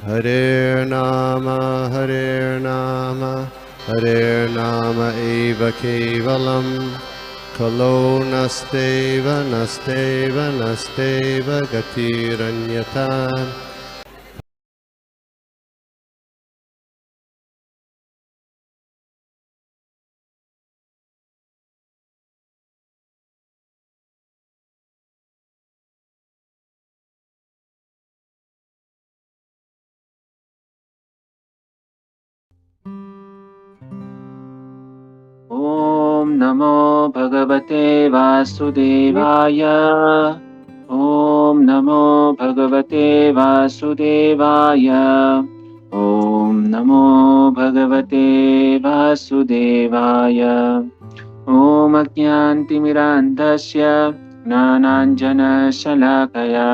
Hare Nama Hare Nama Eva Kevalam Kalo Nasteva Nasteva Nasteva Gatiranyata. ॐ नमो भगवते वासुदेवाय। ॐ नमो भगवते वासुदेवाय। ॐ नमो भगवते वासुदेवाय। ॐ अज्ञानतिमिरान्धस्य ज्ञानाञ्जनशलाकया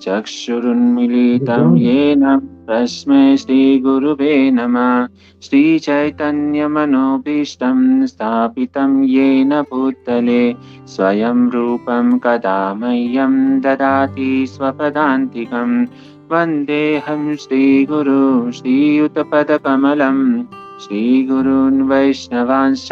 चक्षुरुन्मीलितं येन तस्मै श्रीगुरुवे नमः। श्रीचैतन्यमनोभीष्टं स्थापितं येन भूतले स्वयं रूपं कदा मह्यं ददाति स्वपदान्तिकं। वन्देऽहं श्रीगुरु श्रीयुतपदकमलं श्रीगुरून् वैष्णवांश्च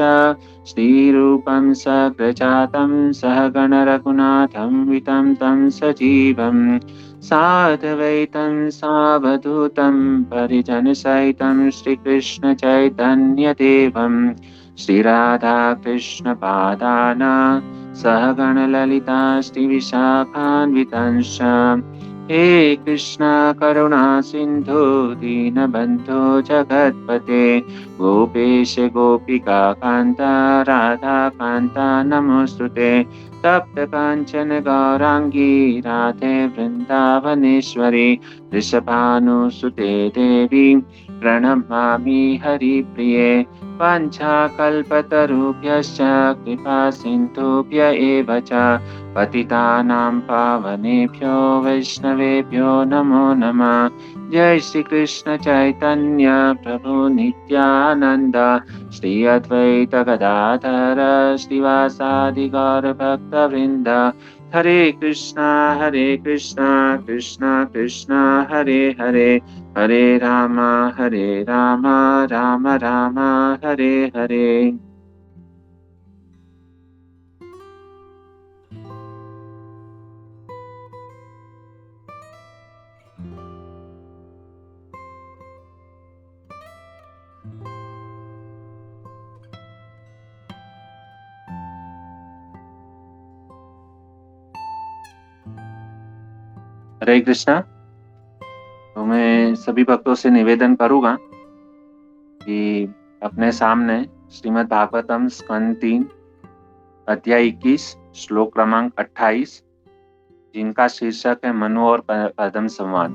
श्रीरूपं सग्रजातं सहगणरघुनाथं वितं तं सजीवं साद्वैतं सावधूतं परिजनसहितं श्रीकृष्णचैतन्यदेवं श्रीराधाकृष्णपादान् सहगणललिता श्रीविशाखान्वितांश्च। हे कृष्णा करुणा सिन्धु दीनबन्धो जगत्पते गोपेश गोपिका कान्ता राधा कान्ता नमोस्तुते। तप्त काञ्चन गौराङ्गी राधे वृन्दावनेश्वरी वृषभानुसुते देवी प्रणमामि हरिप्रिये। वाञ्छाकल्पतरुभ्यश्च कृपा सिन्धुभ्य एव च पतितानां पावनेभ्यो वैष्णवेभ्यो नमो नमः। जय श्री कृष्ण चैतन्य प्रभु नित्यानंद श्री अद्वैत गदाधर श्रीवासादि गौर भक्त वृंद। हरे कृष्णा कृष्णा कृष्णा हरे हरे हरे राम राम राम हरे हरे। हरे कृष्णा। तो मैं सभी भक्तों से निवेदन करूँगा कि अपने सामने श्रीमद् भागवतम स्कंद 3 अध्याय 21 श्लोक क्रमांक 28 जिनका शीर्षक है मनु और पद्म संवाद।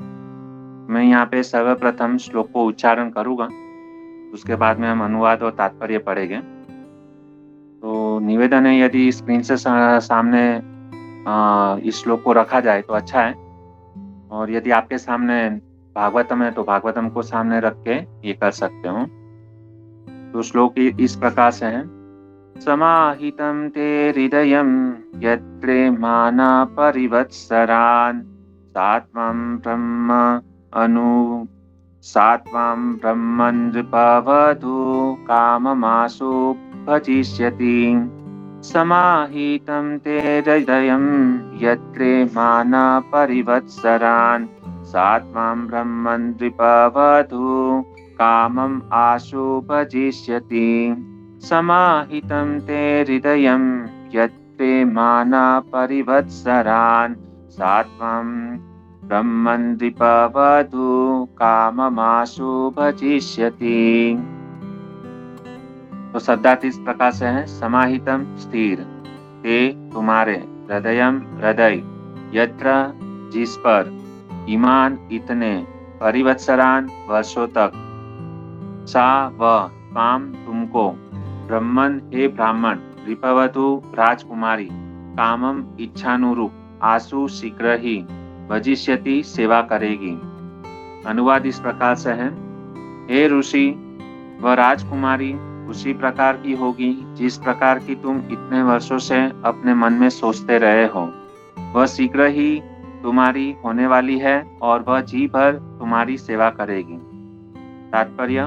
मैं यहाँ पे सर्वप्रथम श्लोक को उच्चारण करूँगा, उसके बाद में हम अनुवाद और तात्पर्य पढ़ेंगे। तो निवेदन है यदि स्क्रीन से सामने इस श्लोक को रखा जाए तो अच्छा है, और यदि आपके सामने भागवतम है तो भागवतम को सामने रख के ये कर सकते हो। तो श्लोक इस प्रकार से है। समाहितं ते हृदयं यत्रे माना परिवत्सरान् सात्वं ब्रह्मन् नृपवधू काममाशु भजिष्यति। समाहितं ते हृदयं यत्रे माना परिवत्सरान् सात्वं ब्रह्मन् नृपवधू कामम् आशु भजिष्यति। समाहितं ते हृदयं यत्रे माना परिवत्सरान् सात्वं ब्रह्मन् नृपवधू काममाशु भजिष्यति। तो शब्दार्थ इस प्रकार से है। समाहितम स्थिर, ते तुम्हारे, हृदयम हृदय, यत्र जिस पर, ईमान इतने, परिवत्सरान वर्षों तक, सा वह, काम तुमको, ब्रह्मन हे ब्राह्मण, नृपवधू राजकुमारी, कामम इच्छानुरूप, आशु शीघ्र ही, भजिष्यति सेवा करेगी। अनुवाद इस प्रकार से है। हे ऋषि, वह राजकुमारी उसी प्रकार की होगी जिस प्रकार की तुम इतने वर्षों से अपने मन में सोचते रहे हो। वह शीघ्र ही तुम्हारी होने वाली है और वह जी भर तुम्हारी सेवा करेगी। तात्पर्य: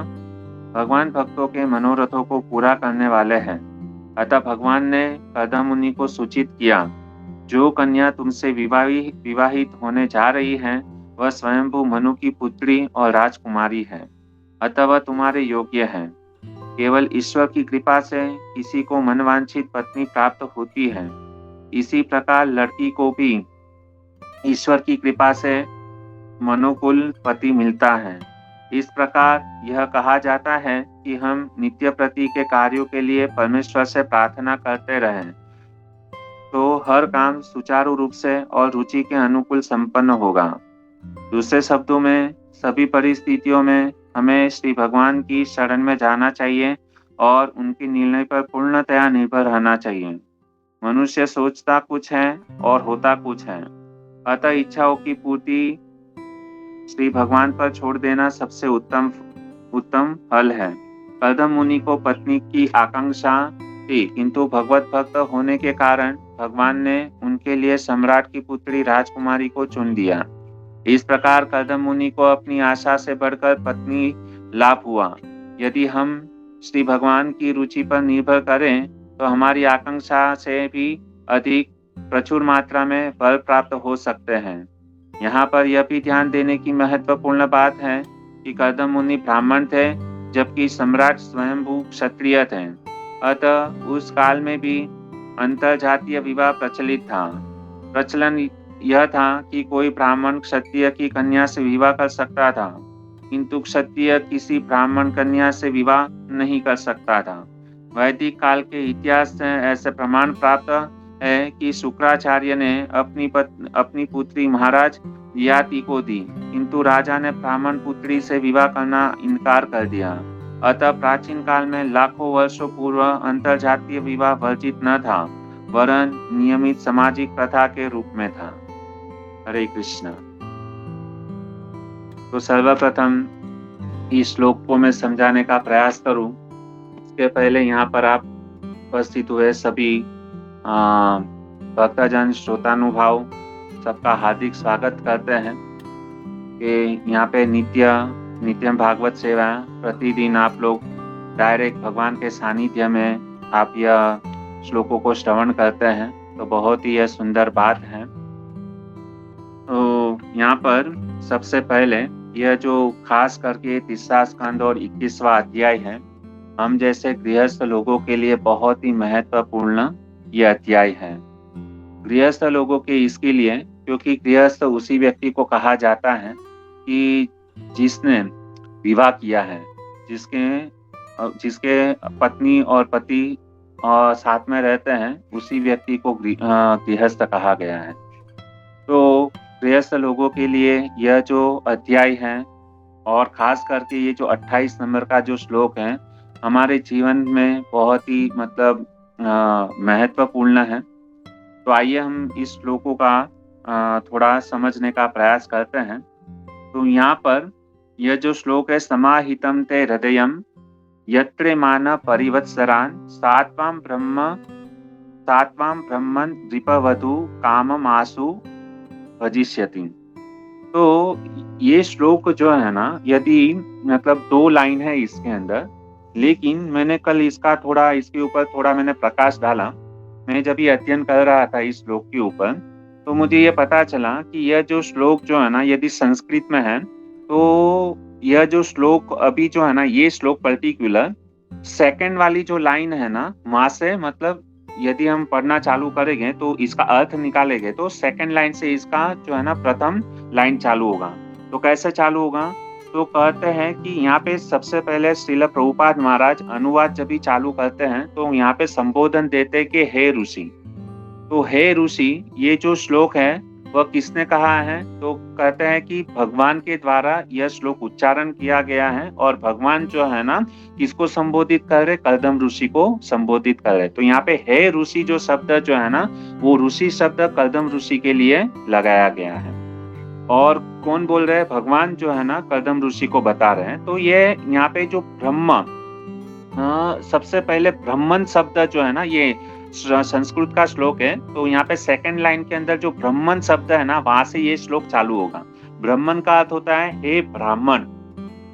भगवान भक्तों के मनोरथों को पूरा करने वाले हैं। अतः भगवान ने कर्दम मुनि को सूचित किया, जो कन्या तुमसे विवाहित होने जा रही है वह स्वयंभू मनु की पुत्री और राजकुमारी है। अतः वह तुम्हारे योग्य है। केवल ईश्वर की कृपा से किसी को मनवांछित पत्नी प्राप्त होती है। इसी प्रकार लड़की को भी ईश्वर की कृपा से मनुकुल पति मिलता है। इस प्रकार यह कहा जाता है कि हम नित्य प्रति के कार्यों के लिए परमेश्वर से प्रार्थना करते रहें तो हर काम सुचारू रूप से और रुचि के अनुकूल संपन्न होगा। दूसरे शब्दों में, सभी परिस्थितियों में हमें श्री भगवान की शरण में जाना चाहिए और उनके निर्णय पर पूर्णतया निर्भर रहना चाहिए। मनुष्य सोचता कुछ है और होता कुछ है, अतः इच्छाओं की पूर्ति श्री भगवान पर छोड़ देना सबसे उत्तम फल है। कर्दम मुनि को पत्नी की आकांक्षा थी, किंतु भगवत भक्त होने के कारण भगवान ने उनके लिए सम्राट की पुत्री राजकुमारी को चुन दिया। इस प्रकार कर्दम मुनि को अपनी आशा से बढ़कर पत्नी लाभ हुआ। यदि हम श्री भगवान की रुचि पर निर्भर करें तो हमारी आकांक्षा से भी अधिक प्रचुर मात्रा में फल प्राप्त हो सकते हैं। यहाँ पर यह भी ध्यान देने की महत्वपूर्ण बात है कि कर्दम मुनि ब्राह्मण थे, जबकि सम्राट स्वयंभू क्षत्रिय थे। अतः उस काल में भी अंतर जातीय विवाह प्रचलित था। प्रचलन यह था कि कोई ब्राह्मण क्षत्रिय की कन्या से विवाह कर सकता था, किंतु क्षत्रिय किसी ब्राह्मण कन्या से विवाह नहीं कर सकता था। वैदिक काल के इतिहास से ऐसे प्रमाण प्राप्त है कि शुक्राचार्य ने अपनी पुत्री महाराज ययाति को दी, किंतु राजा ने ब्राह्मण पुत्री से विवाह करना इनकार कर दिया। अतः प्राचीन काल में लाखों वर्षों पूर्व अंतर जातीय विवाह वर्जित न था, वरन नियमित सामाजिक प्रथा के रूप में था। हरे कृष्ण। तो सर्वप्रथम इस श्लोक को मैं समझाने का प्रयास करूं। इसके पहले यहाँ पर आप उपस्थित हुए सभी भक्तजन श्रोतानुभाव सबका हार्दिक स्वागत करते हैं कि यहाँ पे नित्यम भागवत सेवा प्रतिदिन आप लोग डायरेक्ट भगवान के सानिध्य में आप यह श्लोकों को श्रवण करते हैं, तो बहुत ही यह सुंदर बात है। तो यहाँ पर सबसे पहले यह जो खास करके 30वां स्कंद और 21वां अध्याय है, हम जैसे गृहस्थ लोगों के लिए बहुत ही महत्वपूर्ण यह अध्याय है। गृहस्थ लोगों के इसके लिए क्योंकि गृहस्थ उसी व्यक्ति को कहा जाता है कि जिसने विवाह किया है, जिसके पत्नी और पति साथ में रहते हैं, उसी व्यक्ति को गृहस्थ कहा गया है। तो गृहस्थ लोगों के लिए यह जो अध्याय है और खास करके ये जो 28 नंबर का जो श्लोक है, हमारे जीवन में बहुत ही मतलब महत्वपूर्ण है। तो आइए हम इस श्लोकों का थोड़ा समझने का प्रयास करते हैं। तो यहाँ पर यह जो श्लोक है, समाहितम ते हृदयम यत्रे मान परिवत्सरान सात्वां ब्रह्मन् नृपवधू काममासु भजिष्यति। तो ये श्लोक जो है ना, यदि मतलब 2 लाइन है इसके अंदर, लेकिन मैंने कल इसके ऊपर थोड़ा मैंने प्रकाश डाला। मैं जब ये अध्ययन कर रहा था इस श्लोक के ऊपर, तो मुझे ये पता चला कि यह जो श्लोक जो है ना, यदि संस्कृत में है तो यह जो श्लोक अभी जो है ना, ये श्लोक पर्टिकुलर सेकंड वाली जो लाइन है ना, वहां से मतलब यदि हम पढ़ना चालू करेंगे तो इसका अर्थ निकालेंगे तो सेकंड लाइन से इसका जो है ना प्रथम लाइन चालू होगा। तो कैसे चालू होगा? तो कहते हैं कि यहाँ पे सबसे पहले श्रील प्रभुपाद महाराज अनुवाद जब भी चालू करते हैं तो यहाँ पे संबोधन देते कि हे ऋषि। तो हे ऋषि ये जो श्लोक है वह किसने कहा है? तो कहते हैं कि भगवान के द्वारा यह श्लोक उच्चारण किया गया है और भगवान जो है ना किसको संबोधित कर रहे? कर्दम ऋषि को संबोधित कर रहे। तो यहाँ पे हे ऋषि जो शब्द जो है ना, वो ऋषि शब्द कर्दम ऋषि के लिए लगाया गया है। और कौन बोल रहे हैं? भगवान जो है ना कर्दम ऋषि को बता रहे हैं। तो ये यहाँ पे जो ब्रह्म, सबसे पहले ब्रह्मन शब्द जो है ना, ये संस्कृत का श्लोक है, तो यहाँ पे सेकंड लाइन के अंदर जो ब्राह्मण शब्द है ना, वहां से ये श्लोक चालू होगा। ब्राह्मण का अर्थ होता है हे ब्राह्मण।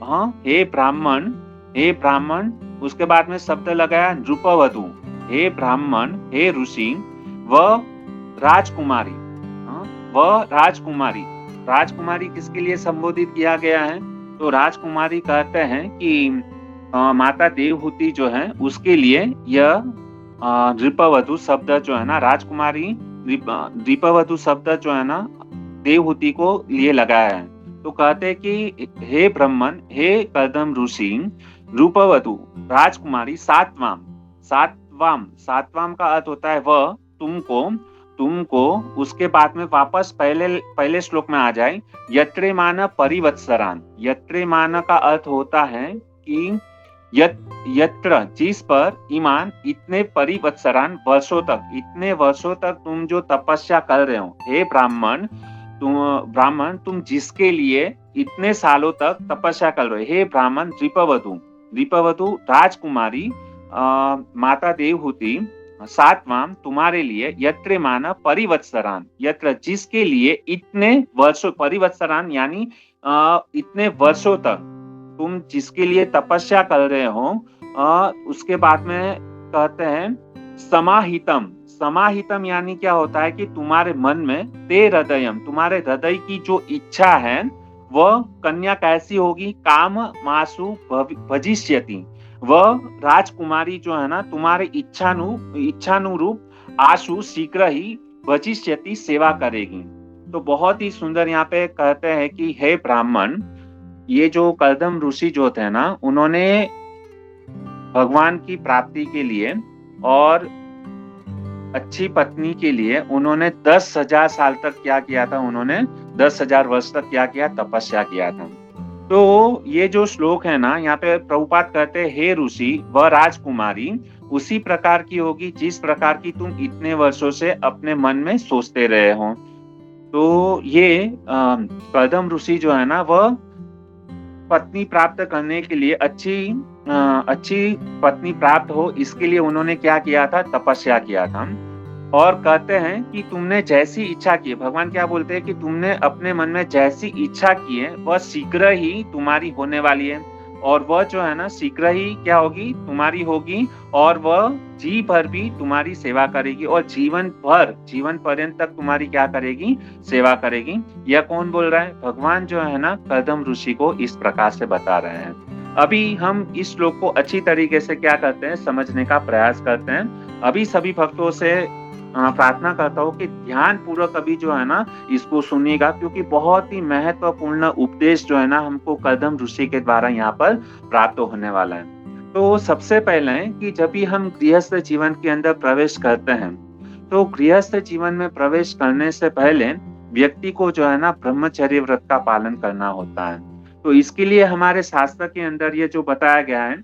हाँ, हे ब्राह्मण, हे ब्राह्मण। उसके बाद में शब्द लगाया नृपवधू, हे ब्राह्मण, हे ऋषि, व राजकुमारी। हाँ, व राजकुमारी। राजकुमारी किसके लिए संबोधित किया गया है? तो राजकुमारी कहते हैं कि माता देवहूति जो है उसके लिए यह नृपवधू शब्द जो है ना, राजकुमारी नृपवधू शब्द जो है ना देवहूति को लिए लगाया है। तो कहते हैं कि हे ब्राह्मण, हे कर्दम ऋषि, रूपवधू, राजकुमारी, सातवाम का अर्थ होता है वह, तुमको। उसके बाद में वापस पहले श्लोक में आ जाए, यत्रेमान परिवत्सरान। यत्रेमान का अर्थ होता है कि यत्र जिस पर, ईमान इतने, परिवत्सरान वर्षों तक, इतने वर्षों तक तुम जो तपस्या कर रहे हो। हे ब्राह्मण, तुम जिसके लिए इतने सालों तक तपस्या कर रहे हो। हे ब्राह्मण रिपवधू राजकुमारी, माता देवहूति, सातवाम तुम्हारे लिए, यत्र माना परिवत्सरान, यत्र जिसके लिए इतने वर्षों, परिवत्सरान यानी इतने वर्षों तक तुम जिसके लिए तपस्या कर रहे हो। उसके बाद में कहते हैं समाहितम यानी क्या होता है कि तुम्हारे मन में, ते हृदयम, तुम्हारे हृदय की जो इच्छा है वह कन्या कैसी होगी? काम मासु भजिष्यति। वह राजकुमारी जो है ना तुम्हारे इच्छानुरूप आशु शीघ्र ही भजिष्यति सेवा करेगी। तो बहुत ही सुंदर यहाँ पे कहते हैं कि हे ब्राह्मण, ये जो कर्दम ऋषि जो थे ना, उन्होंने भगवान की प्राप्ति के लिए और अच्छी पत्नी के लिए उन्होंने 10,000 साल तक क्या किया था? उन्होंने 10,000 वर्ष तक क्या किया? तपस्या किया था। तो ये जो श्लोक है ना, यहाँ पे प्रभुपाद कहते हैं हे ऋषि व राजकुमारी उसी प्रकार की होगी जिस प्रकार की तुम इतने वर्षों से अपने मन में सोचते रहे हो। तो ये कर्दम ऋषि जो है ना, वह पत्नी प्राप्त करने के लिए, अच्छी पत्नी प्राप्त हो, इसके लिए उन्होंने क्या किया था? तपस्या किया था। और कहते हैं कि तुमने जैसी इच्छा की, भगवान क्या बोलते हैं कि तुमने अपने मन में जैसी इच्छा की है वह शीघ्र ही तुम्हारी होने वाली है। और वह जो है ना शीघ्र ही क्या होगी? तुम्हारी होगी। और वह जी भर भी तुम्हारी सेवा करेगी और जीवन पर्यंत तक तुम्हारी क्या करेगी? सेवा करेगी। यह कौन बोल रहा है? भगवान जो है ना कर्दम ऋषि को इस प्रकार से बता रहे हैं। अभी हम इस श्लोक को अच्छी तरीके से क्या करते हैं? समझने का प्रयास करते हैं। अभी सभी भक्तों से प्रार्थना करता हूँ कि ध्यान पूर्वक अभी जो है ना इसको सुनिएगा, क्योंकि बहुत ही महत्वपूर्ण उपदेश जो है ना हमको कर्दम ऋषि के द्वारा यहाँ पर प्राप्त होने वाला है। तो सबसे पहले कि जब भी हम गृहस्थ जीवन के अंदर प्रवेश करते हैं, तो गृहस्थ जीवन में प्रवेश करने से पहले व्यक्ति को जो है ना ब्रह्मचर्य व्रत का पालन करना होता है। तो इसके लिए हमारे शास्त्र के अंदर ये जो बताया गया है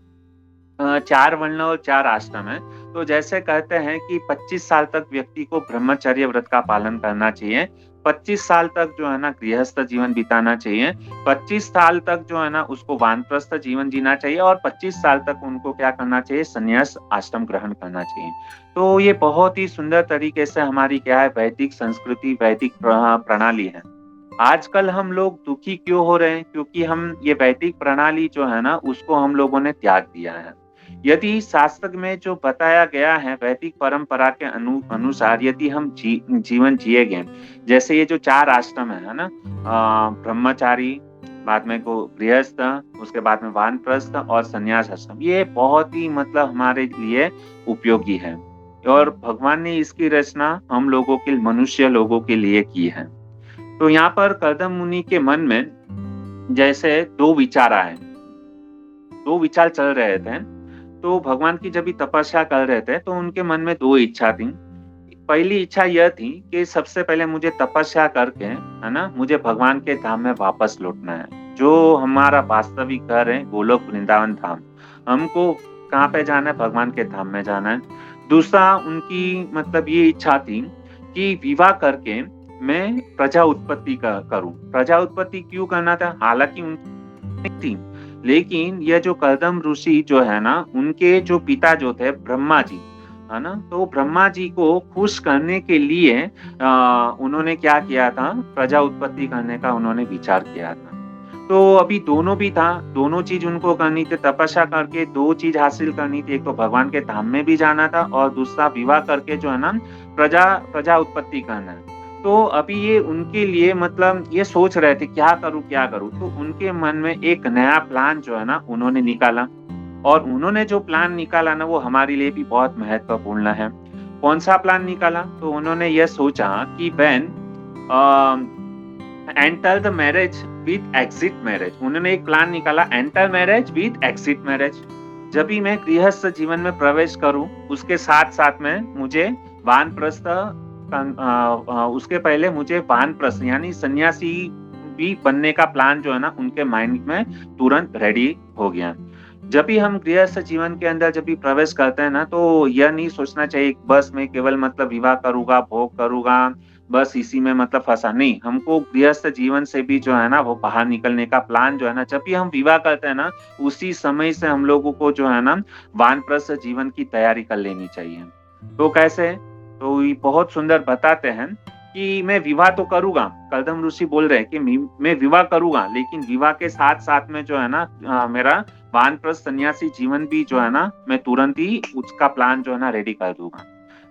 4 वर्ण और 4 आश्रम है। तो जैसे कहते हैं कि 25 साल तक व्यक्ति को ब्रह्मचर्य व्रत का पालन करना चाहिए, 25 साल तक जो है ना गृहस्थ जीवन बिताना चाहिए, 25 साल तक जो है ना उसको वानप्रस्थ जीवन जीना चाहिए और 25 साल तक उनको क्या करना चाहिए? संन्यास आश्रम ग्रहण करना चाहिए। तो ये बहुत ही सुंदर तरीके से हमारी क्या है? वैदिक संस्कृति, वैदिक प्रणाली है। आजकल हम लोग दुखी क्यों हो रहे हैं? क्योंकि हम ये वैदिक प्रणाली जो है ना उसको हम लोगों ने त्याग दिया है। यदि शास्त्र में जो बताया गया है वैदिक परंपरा के अनुसार यदि हम जीवन जिएंगे, जैसे ये जो 4 आश्रम है ना, ब्रह्मचारी, बाद में को गृहस्थ, उसके बाद में वानप्रस्थ और संन्यास आश्रम, ये बहुत ही मतलब हमारे लिए उपयोगी है और भगवान ने इसकी रचना हम लोगों के, मनुष्य लोगों के लिए की है। तो यहाँ पर कर्दम मुनि के मन में जैसे 2 विचार आए, 2 विचार चल रहे थे। तो भगवान की जब भी तपस्या कर रहे थे तो उनके मन में 2 इच्छा थी। पहली इच्छा यह थी कि सबसे पहले मुझे तपस्या करके, है ना, मुझे भगवान के धाम में वापस लौटना है, जो हमारा वास्तविक घर है गोलोक वृंदावन धाम। हमको कहाँ पे जाना है? भगवान के धाम में जाना है। दूसरा उनकी मतलब ये इच्छा थी कि विवाह करके मैं प्रजा उत्पत्ति करूं। प्रजा उत्पत्ति क्यों करना था? हालांकि उनकी थी, लेकिन यह जो कर्दम ऋषि जो है ना, उनके जो पिता जो थे ब्रह्मा जी, है ना? तो ब्रह्मा जी को खुश करने के लिए उन्होंने क्या किया था? प्रजा उत्पत्ति करने का उन्होंने विचार किया था। तो अभी दोनों भी था, दोनों चीज़ उनको करनी थी, तपस्या करके 2 चीज़ हासिल करनी थी। एक तो भगवान के धाम में भी जाना था और दूसरा विवाह करके जो है ना प्रजा प्रजा उत्पत्ति करना है। तो अभी ये उनके लिए मतलब ये सोच रहे थे क्या करूँ, क्या करूँ? तो उनके मन में एक नया प्लान जो है ना उन्होंने निकाला और उन्होंने जो प्लान निकाला ना वो हमारे लिए भी बहुत महत्वपूर्ण है। कौन-सा प्लान निकाला? तो उन्होंने ये सोचा कि when enter the marriage with exit marriage. उन्होंने एक प्लान निकाला enter marriage with exit marriage. जब भी मैं गृहस्थ जीवन में प्रवेश करूं उसके साथ साथ में मुझे वानप्रस्थ उसके पहले मुझे वानप्रस्थ यानी सन्यासी भी बनने का प्लान जो है ना उनके माइंड में तुरंत रेडी हो गया। जब भी हम गृहस्थ जीवन के अंदर जब भी प्रवेश करते हैं ना तो यह नहीं सोचना चाहिए बस मैं केवल मतलब विवाह करूंगा, भोग करूंगा, बस इसी में मतलब फँसा नहीं। हमको गृहस्थ जीवन से भी जो है ना वो बाहर निकलने का प्लान जो है ना जब भी हम विवाह करते हैं ना उसी समय से हम लोगों को जो है ना वानप्रस्थ जीवन की तैयारी कर लेनी चाहिए। तो कैसे? तो ये बहुत सुंदर बताते हैं कि मैं विवाह तो करूँगा, कर्दम ऋषि बोल रहे हैं कि मैं विवाह करूँगा लेकिन विवाह के साथ-साथ में जो है ना मेरा वानप्रस्थ सन्यासी जीवन भी जो है ना मैं तुरंत ही उसका प्लान जो है ना रेडी कर दूँगा।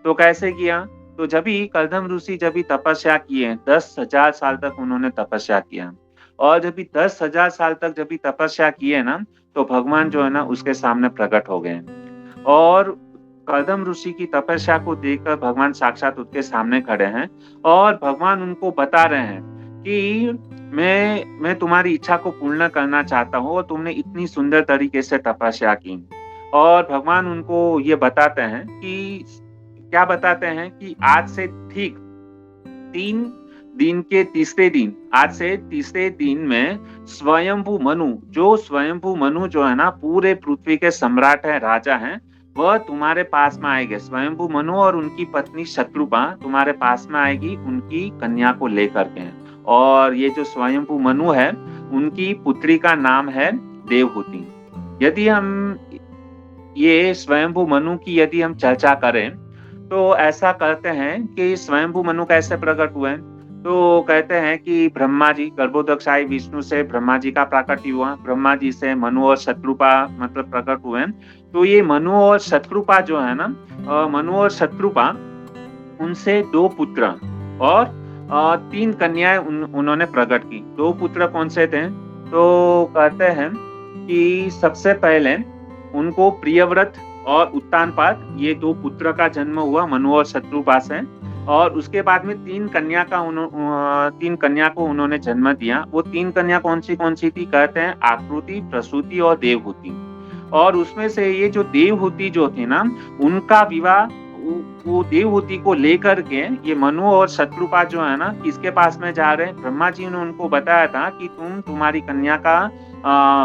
तो कैसे किया? तो जब भी कर्दम ऋषि जब भी तपस्या किए 10,000 साल तक उन्होंने तपस्या किया और जब भी 10,000 साल तक जब भी तपस्या किए ना तो भगवान जो है ना उसके सामने प्रकट हो गए और कर्दम ऋषि की तपस्या को देखकर भगवान साक्षात उसके सामने खड़े हैं और भगवान उनको बता रहे हैं कि मैं तुम्हारी इच्छा को पूर्ण करना चाहता हूँ और तुमने इतनी सुंदर तरीके से तपस्या की। और भगवान उनको ये बताते हैं कि क्या बताते हैं कि आज से ठीक 3 दिन के तीसरे दिन, आज से तीसरे दिन में स्वयंभू मनु जो है ना पूरे पृथ्वी के सम्राट है, राजा हैं, वह तुम्हारे पास में आएंगे। स्वयंभू मनु और उनकी पत्नी शत्रुपा तुम्हारे पास में आएगी उनकी कन्या को लेकर के। और ये जो स्वयंभू मनु है, उनकी पुत्री का नाम है देवहूति। यदि हम ये स्वयंभू मनु की यदि हम चर्चा करें तो ऐसा कहते हैं कि स्वयंभू मनु कैसे प्रकट हुए? तो कहते हैं कि ब्रह्मा जी गर्भोदक्षाई विष्णु से ब्रह्मा जी का प्राकट्य हुआ, ब्रह्मा जी से मनु और शत्रुपा मतलब प्रकट हुए। तो ये मनु और शत्रुपा जो है ना मनु और शत्रुपा उनसे 2 पुत्र और 3 कन्याएं उन्होंने प्रकट की। 2 पुत्र कौन से थे? तो कहते हैं कि सबसे पहले उनको प्रियव्रत और उत्तानपाद ये 2 पुत्र का जन्म हुआ मनु और शत्रुपा से और उसके बाद में 3 कन्या को उन्होंने जन्म दिया। वो 3 कन्या कौन-सी थी? कहते हैं आकृति, प्रसूति और देवहूति। और उसमें से ये जो देवहूति जो थी ना उनका विवाह वो देवहूति को लेकर के ये मनु और शत्रुपा जो है ना किसके पास में जा रहे हैं? ब्रह्मा जी ने उनको बताया था कि तुम्हारी कन्या का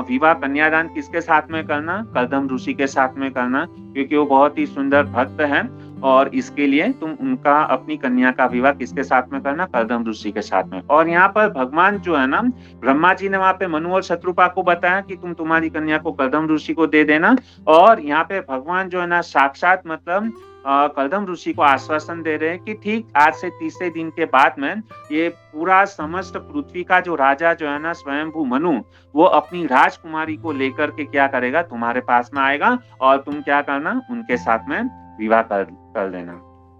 विवाह कन्यादान किसके साथ में करना? कर्दम ऋषि के साथ में करना क्योंकि वो बहुत ही सुंदर भक्त हैं और इसके लिए तुम उनका अपनी कन्या का विवाह किसके साथ में करना? कर्दम ऋषि के साथ में। और यहाँ पर भगवान जो है ना ब्रह्मा जी ने वहाँ पे मनु और शत्रुपा को बताया कि तुम्हारी कन्या को कर्दम ऋषि को दे देना और यहाँ पे भगवान जो है ना साक्षात मतलब कर्दम ऋषि को आश्वासन दे रहे हैं कि ठीक आज से तीसरे दिन के बाद में ये पूरा समस्त पृथ्वी का जो राजा जो है ना स्वयंभू मनु वो अपनी राजकुमारी को लेकर के क्या करेगा? तुम्हारे पास में आएगा और तुम क्या करना? उनके साथ में विवाह कर देना।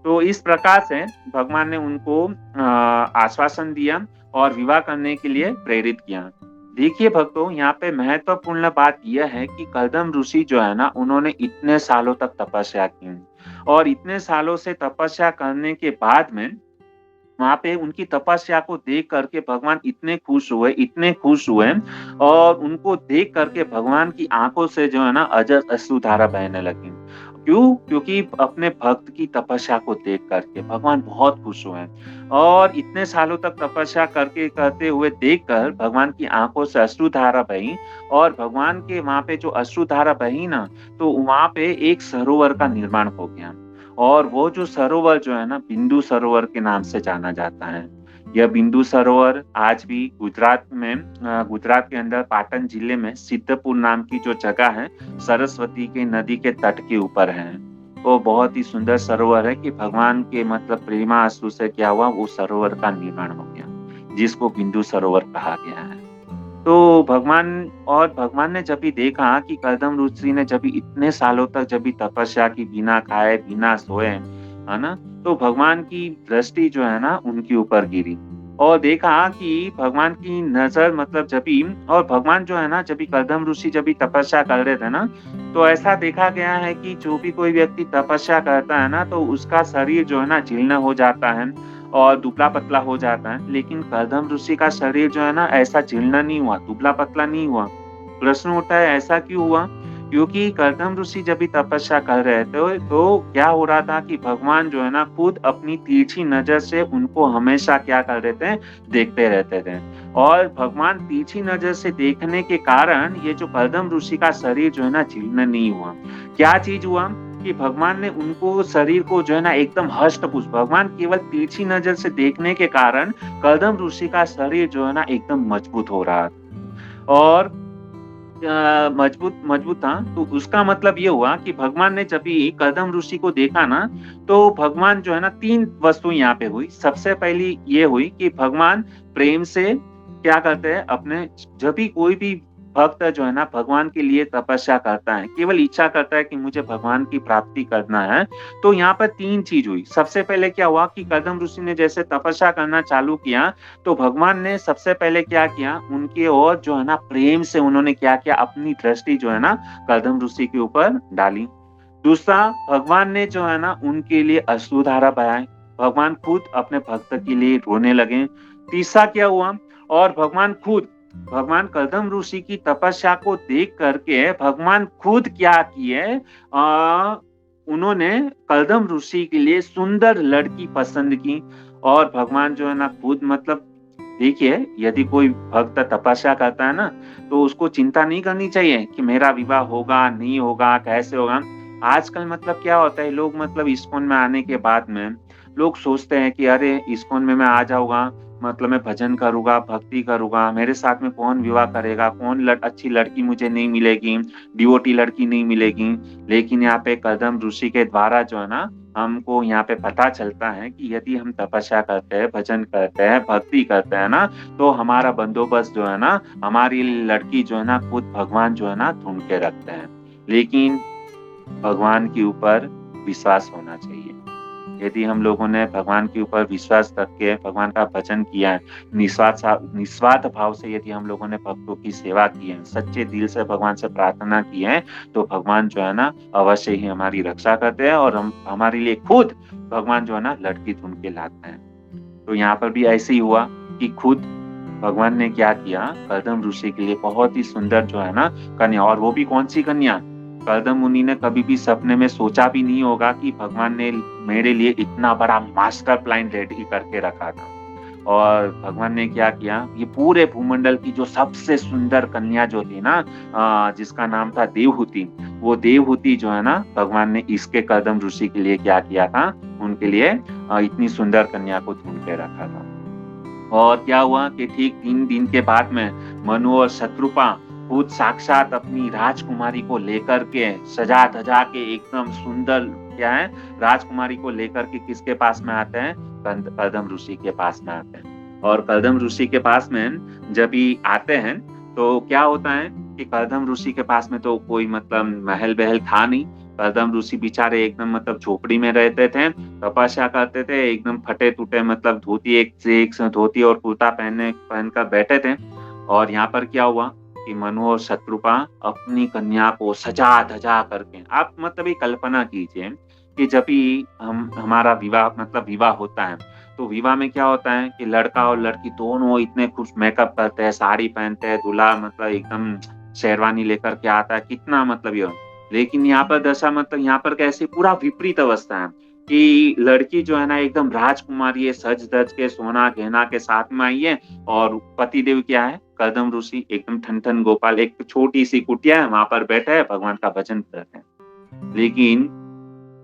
तो इस प्रकार से भगवान ने उनको आश्वासन दिया और विवाह करने के लिए प्रेरित किया। देखिए भक्तों, यहाँ पे महत्वपूर्ण बात यह है कि कर्दम ऋषि जो है ना उन्होंने इतने सालों तक तपस्या की और इतने सालों से तपस्या करने के बाद में वहाँ पे उनकी तपस्या को देख करके भगवान इतने खुश हुए और उनको देख करके भगवान की आंखों से जो है ना अजर अश्रुधारा बहने लगी। क्यों? क्योंकि अपने भक्त की तपस्या को देख करके भगवान बहुत खुश हुए और इतने सालों तक तपस्या करते हुए देखकर भगवान की आंखों से अश्रुधारा बही और भगवान के वहाँ पे जो अश्रुधारा बही ना तो वहाँ पे एक सरोवर का निर्माण हो गया और वो जो सरोवर जो है ना बिंदु सरोवर के नाम से जाना जाता है। यह बिंदु सरोवर आज भी गुजरात के अंदर पाटन जिले में सिद्धपुर नाम की जो जगह है सरस्वती के नदी के तट के ऊपर है। वो बहुत ही सुंदर सरोवर है कि भगवान के मतलब प्रेमा अश्रु से क्या हुआ, वो सरोवर का निर्माण हो गया, जिसको बिंदु सरोवर कहा गया है। तो भगवान ने जब भी देखा कि कर्दम ऋषि ने जब भी इतने सालों तक जब भी तपस्या की, बिना खाए बिना सोए, है ना, तो भगवान की दृष्टि जो है ना उनके ऊपर गिरी और देखा कि भगवान की नजर मतलब जब भी, और भगवान जो है ना जब भी कर्दम ऋषि जब भी तपस्या कर रहे थे ना, तो ऐसा देखा गया है कि जो भी कोई व्यक्ति तपस्या करता है ना तो उसका शरीर जो है ना जीर्ण हो जाता है और दुबला-पतला हो जाता है। लेकिन कर्दम ऋषि का शरीर जो है ना ऐसा जीर्ण नहीं हुआ, दुबला-पतला नहीं हुआ। प्रश्न उठा है ऐसा क्यों हुआ? क्योंकि कर्दम ऋषि जब भी तपस्या कर रहे थे तो क्या हो रहा था कि भगवान जो है ना खुद अपनी तिरछी नज़र से उनको हमेशा क्या कर रहे थे? देखते रहते थे। और भगवान तिरछी नज़र से देखने के कारण ये जो कर्दम ऋषि का शरीर जो है ना जीर्ण नहीं हुआ। क्या चीज़ हुआ? कि भगवान ने उनको शरीर को जो है ना एकदम हष्ट-पुष्ट, भगवान केवल तिरछी नज़र से देखने के कारण कर्दम ऋषि का शरीर जो है ना एकदम मजबूत हो रहा और मजबूत मजबूत था। तो उसका मतलब ये हुआ कि भगवान ने जब भी कर्दम ऋषि को देखा ना, तो भगवान जो है ना 3 वस्तु यहाँ पे हुई। सबसे पहली ये हुई कि भगवान प्रेम से क्या करते हैं, अपने जब भी कोई भी भक्त जो है ना भगवान के लिए तपस्या करता है, केवल इच्छा करता है कि मुझे भगवान की प्राप्ति करना है, तो यहाँ पर 3 चीज़ हुई। सबसे पहले क्या हुआ कि कर्दम ऋषि ने जैसे तपस्या करना चालू किया, तो भगवान ने सबसे पहले क्या किया, उनकी ओर जो है ना प्रेम से उन्होंने क्या किया, अपनी दृष्टि जो है ना कर्दम ऋषि के ऊपर डाली। दूसरा, भगवान ने जो है ना उनके लिए अश्रुधारा बहाए। भगवान खुद अपने भक्त के लिए रोने लगे। तीसरा क्या हुआ, और भगवान कर्दम ऋषि की तपस्या को देख करके भगवान खुद क्या किए, उन्होंने कर्दम ऋषि के लिए सुंदर लड़की पसंद की और भगवान जो है ना खुद मतलब देखिए, यदि कोई भक्त तपस्या करता है ना, तो उसको चिंता नहीं करनी चाहिए कि मेरा विवाह होगा, नहीं होगा, कैसे होगा। आजकल मतलब क्या होता है, लोग मतलब इस्कॉन में आने के बाद में लोग सोचते हैं कि अरे! इस्कॉन में मैं आ जाऊँगा, मतलब मैं भजन करूँगा, भक्ति करूँगा, मेरे साथ में कौन विवाह करेगा, कौन अच्छी लड़की मुझे नहीं मिलेगी, डिवोटी लड़की नहीं मिलेगी। लेकिन यहाँ पे कर्दम ऋषि के द्वारा जो है ना हमको यहाँ पे पता चलता है कि यदि हम तपस्या करते हैं, भजन करते हैं, भक्ति करते हैं ना, तो हमारा बंदोबस्त जो है ना, हमारी लड़की जो है ना, खुद भगवान जो है ना ढूँढ के रखते हैं। लेकिन भगवान के ऊपर विश्वास होना चाहिए। यदि हम लोगों ने भगवान के ऊपर विश्वास रख के भगवान का भजन किया है, निस्वार्थ भाव से यदि हम लोगों ने भक्तों की सेवा की है, सच्चे दिल से भगवान से प्रार्थना की है, तो भगवान जो है ना अवश्य ही हमारी रक्षा करते हैं और हम हमारे लिए खुद भगवान जो है ना लड़की ढूँढ के लाते हैं। तो यहाँ पर भी ऐसे ही हुआ कि खुद भगवान ने क्या किया, कर्दम ऋषि के लिए बहुत ही सुंदर जो है ना कन्या, और वो भी कौन-सी कन्या? कर्दम मुनि ने कभी भी सपने में सोचा भी नहीं होगा कि भगवान ने मेरे लिए इतना बड़ा मास्टर प्लान रेडी करके रखा था। और भगवान ने क्या किया, ये पूरे भूमंडल की जो सबसे सुंदर कन्या जो थी ना, जिसका नाम था देवहूति, वो देवहूति जो है ना भगवान ने इसके कर्दम ऋषि के लिए क्या किया था, उनके लिए इतनी सुंदर कन्या को ढूँढ के रखा था। और क्या हुआ कि ठीक 3 दिन के बाद में मनु और शत्रुपा खुद साक्षात अपनी राजकुमारी को लेकर के सजा-धजा के एकदम सुंदर क्या है, राजकुमारी को लेकर के किसके पास में आते हैं? कर्दम ऋषि के पास में आते हैं। और कर्दम ऋषि के पास में जब भी आते हैं, तो क्या होता है कि कर्दम ऋषि के पास में तो कोई मतलब महल-वहल था नहीं। कर्दम ऋषि बेचारे एकदम मतलब झोपड़ी में रहते थे, तपस्या करते थे, एकदम फटे-टूटे मतलब धोती एक से एक धोती और कुर्ता पहनकर बैठे थे। और यहाँ पर क्या हुआ कि मनु और शत्रुपा अपनी कन्या को सजा-धजा करके, आप मतलब ये कल्पना कीजिए कि जब भी हम हमारा विवाह होता है, तो विवाह में क्या होता है कि लड़का और लड़की दोनों इतने खुश मेकअप करते हैं, साड़ी पहनते हैं, दूल्हा मतलब एकदम शेरवानी लेकर के आता है, कितना मतलब ये। लेकिन यहाँ पर दशा मतलब यहाँ पर कैसे पूरा विपरीत अवस्था है कि लड़की जो है ना एकदम राजकुमारी है, सज-धज के सोना-गहना के साथ में आई है, और पतिदेव क्या है, कर्दम ऋषि एकदम ठन-ठन गोपाल, एक छोटी-सी कुटिया है, वहाँ पर बैठा है, भगवान का भजन कर रहे हैं। लेकिन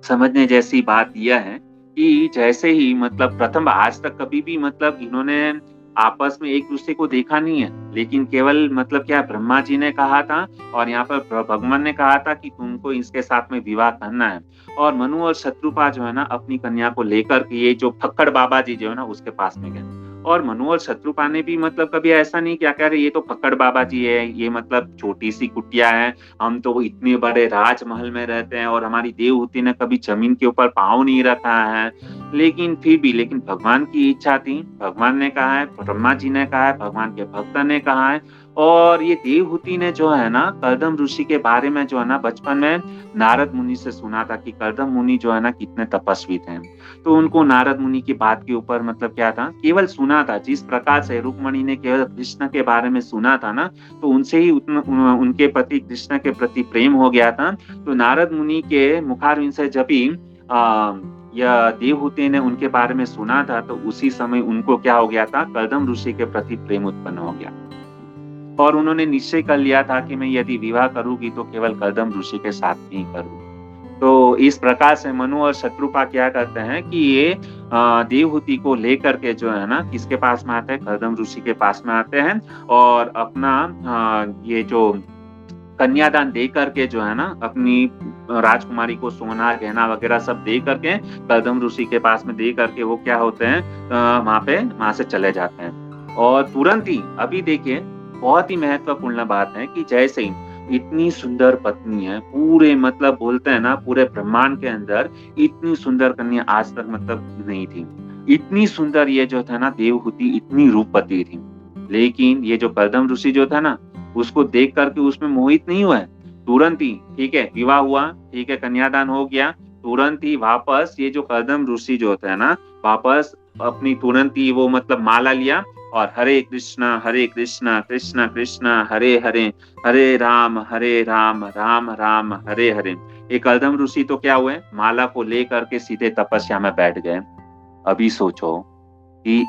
समझने जैसी बात यह है कि जैसे ही मतलब प्रथम आज तक कभी भी मतलब इन्होंने आपस में एक दूसरे को देखा नहीं है, लेकिन केवल मतलब क्या ब्रह्मा जी ने कहा था और यहाँ पर भगवान ने कहा था कि तुमको इसके साथ में विवाह करना है। और मनु और शत्रुपा जो है ना अपनी कन्या को लेकर के ये जो फक्कड़ बाबा जी जो है ना उसके पास में गए। और मनु और शत्रुपा ने भी मतलब कभी ऐसा नहीं किया, कह रहे ये तो फक्कड़ बाबा जी है, ये मतलब छोटी सी कुटिया है, हम तो इतने बड़े राजमहल में रहते हैं और हमारी देवहूति ने कभी जमीन के ऊपर पाँव नहीं रखा है। लेकिन फिर भी लेकिन भगवान की इच्छा थी, भगवान ने कहा है, ब्रह्मा जी ने कहा है, भगवान के भक्त ने कहा है। और ये देवहूति ने जो है ना कर्दम ऋषि के बारे में जो है ना बचपन में नारद मुनि से सुना था कि कर्दम मुनि जो है ना कितने तपस्वी थे। तो उनको नारद मुनि की बात के ऊपर मतलब क्या था, केवल सुना था। जिस प्रकार से रुक्मणी ने केवल कृष्ण के बारे में सुना था ना, तो उनसे ही उनके प्रति कृष्ण के प्रति प्रेम हो गया था। तो नारद मुनि के मुखारविंद से जब भी यह देवहूति ने उनके बारे में सुना था, तो उसी समय उनको क्या हो गया था, कर्दम ऋषि के प्रति प्रेम उत्पन्न हो गया। और उन्होंने निश्चय कर लिया था कि मैं यदि विवाह करूंगी तो केवल कर्दम ऋषि के साथ ही करूंगी। तो इस प्रकार से मनु और शत्रुपा क्या करते हैं कि ये देवहूति को लेकर के जो है ना किसके पास में आते हैं, कर्दम ऋषि के पास में आते हैं और अपना ये जो कन्यादान दे करके जो है ना अपनी राजकुमारी को सोना गहना वगैरह सब दे करके कर्दम ऋषि के पास में दे करके वो क्या होते हैं वहां से चले जाते हैं। और तुरंत ही अभी देखिए बहुत ही महत्वपूर्ण बात है कि जैसे ही इतनी सुंदर पत्नी है, पूरे मतलब बोलते हैं ना पूरे ब्रह्मांड के अंदर इतनी सुंदर कन्या आज तक मतलब नहीं थी। इतनी सुंदर ये जो था ना देवहूति इतनी रूपवती थी, लेकिन ये जो कर्दम ऋषि जो था ना उसको देख करके उसमें मोहित नहीं हुआ है। तुरंत ही ठीक है विवाह हुआ, ठीक है कन्यादान हो गया, तुरंत ही वापस ये जो कर्दम ऋषि जो होता है ना वापस अपनी तुरंत ही वो मतलब माला लिया और हरे कृष्णा कृष्ण कृष्ण हरे हरे, हरे राम राम राम हरे हरे। ये कर्दम ऋषि तो क्या हुए, माला को लेकर के सीधे तपस्या में बैठ गए। अभी सोचो कि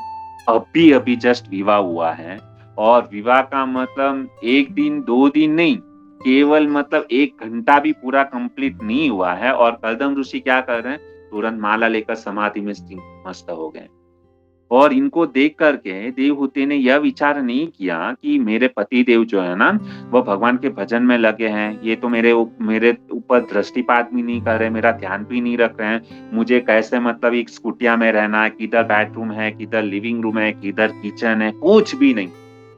अभी अभी जस्ट विवाह हुआ है और विवाह का मतलब एक दिन दो दिन नहीं, केवल मतलब 1 घंटा भी पूरा कंप्लीट नहीं हुआ है और कर्दम ऋषि क्या कर रहे हैं, तुरंत माला लेकर समाधि में मस्त हो गए। और इनको देख करके देवहूति ने यह विचार नहीं किया कि मेरे पति देव जो है ना वो भगवान के भजन में लगे हैं, ये तो मेरे ऊपर दृष्टिपात भी नहीं कर रहे, मेरा ध्यान भी नहीं रख रहे हैं, मुझे कैसे मतलब एक कुटिया में रहना है, किधर बेडरूम है, किधर लिविंग रूम है, किधर किचन है, कुछ भी नहीं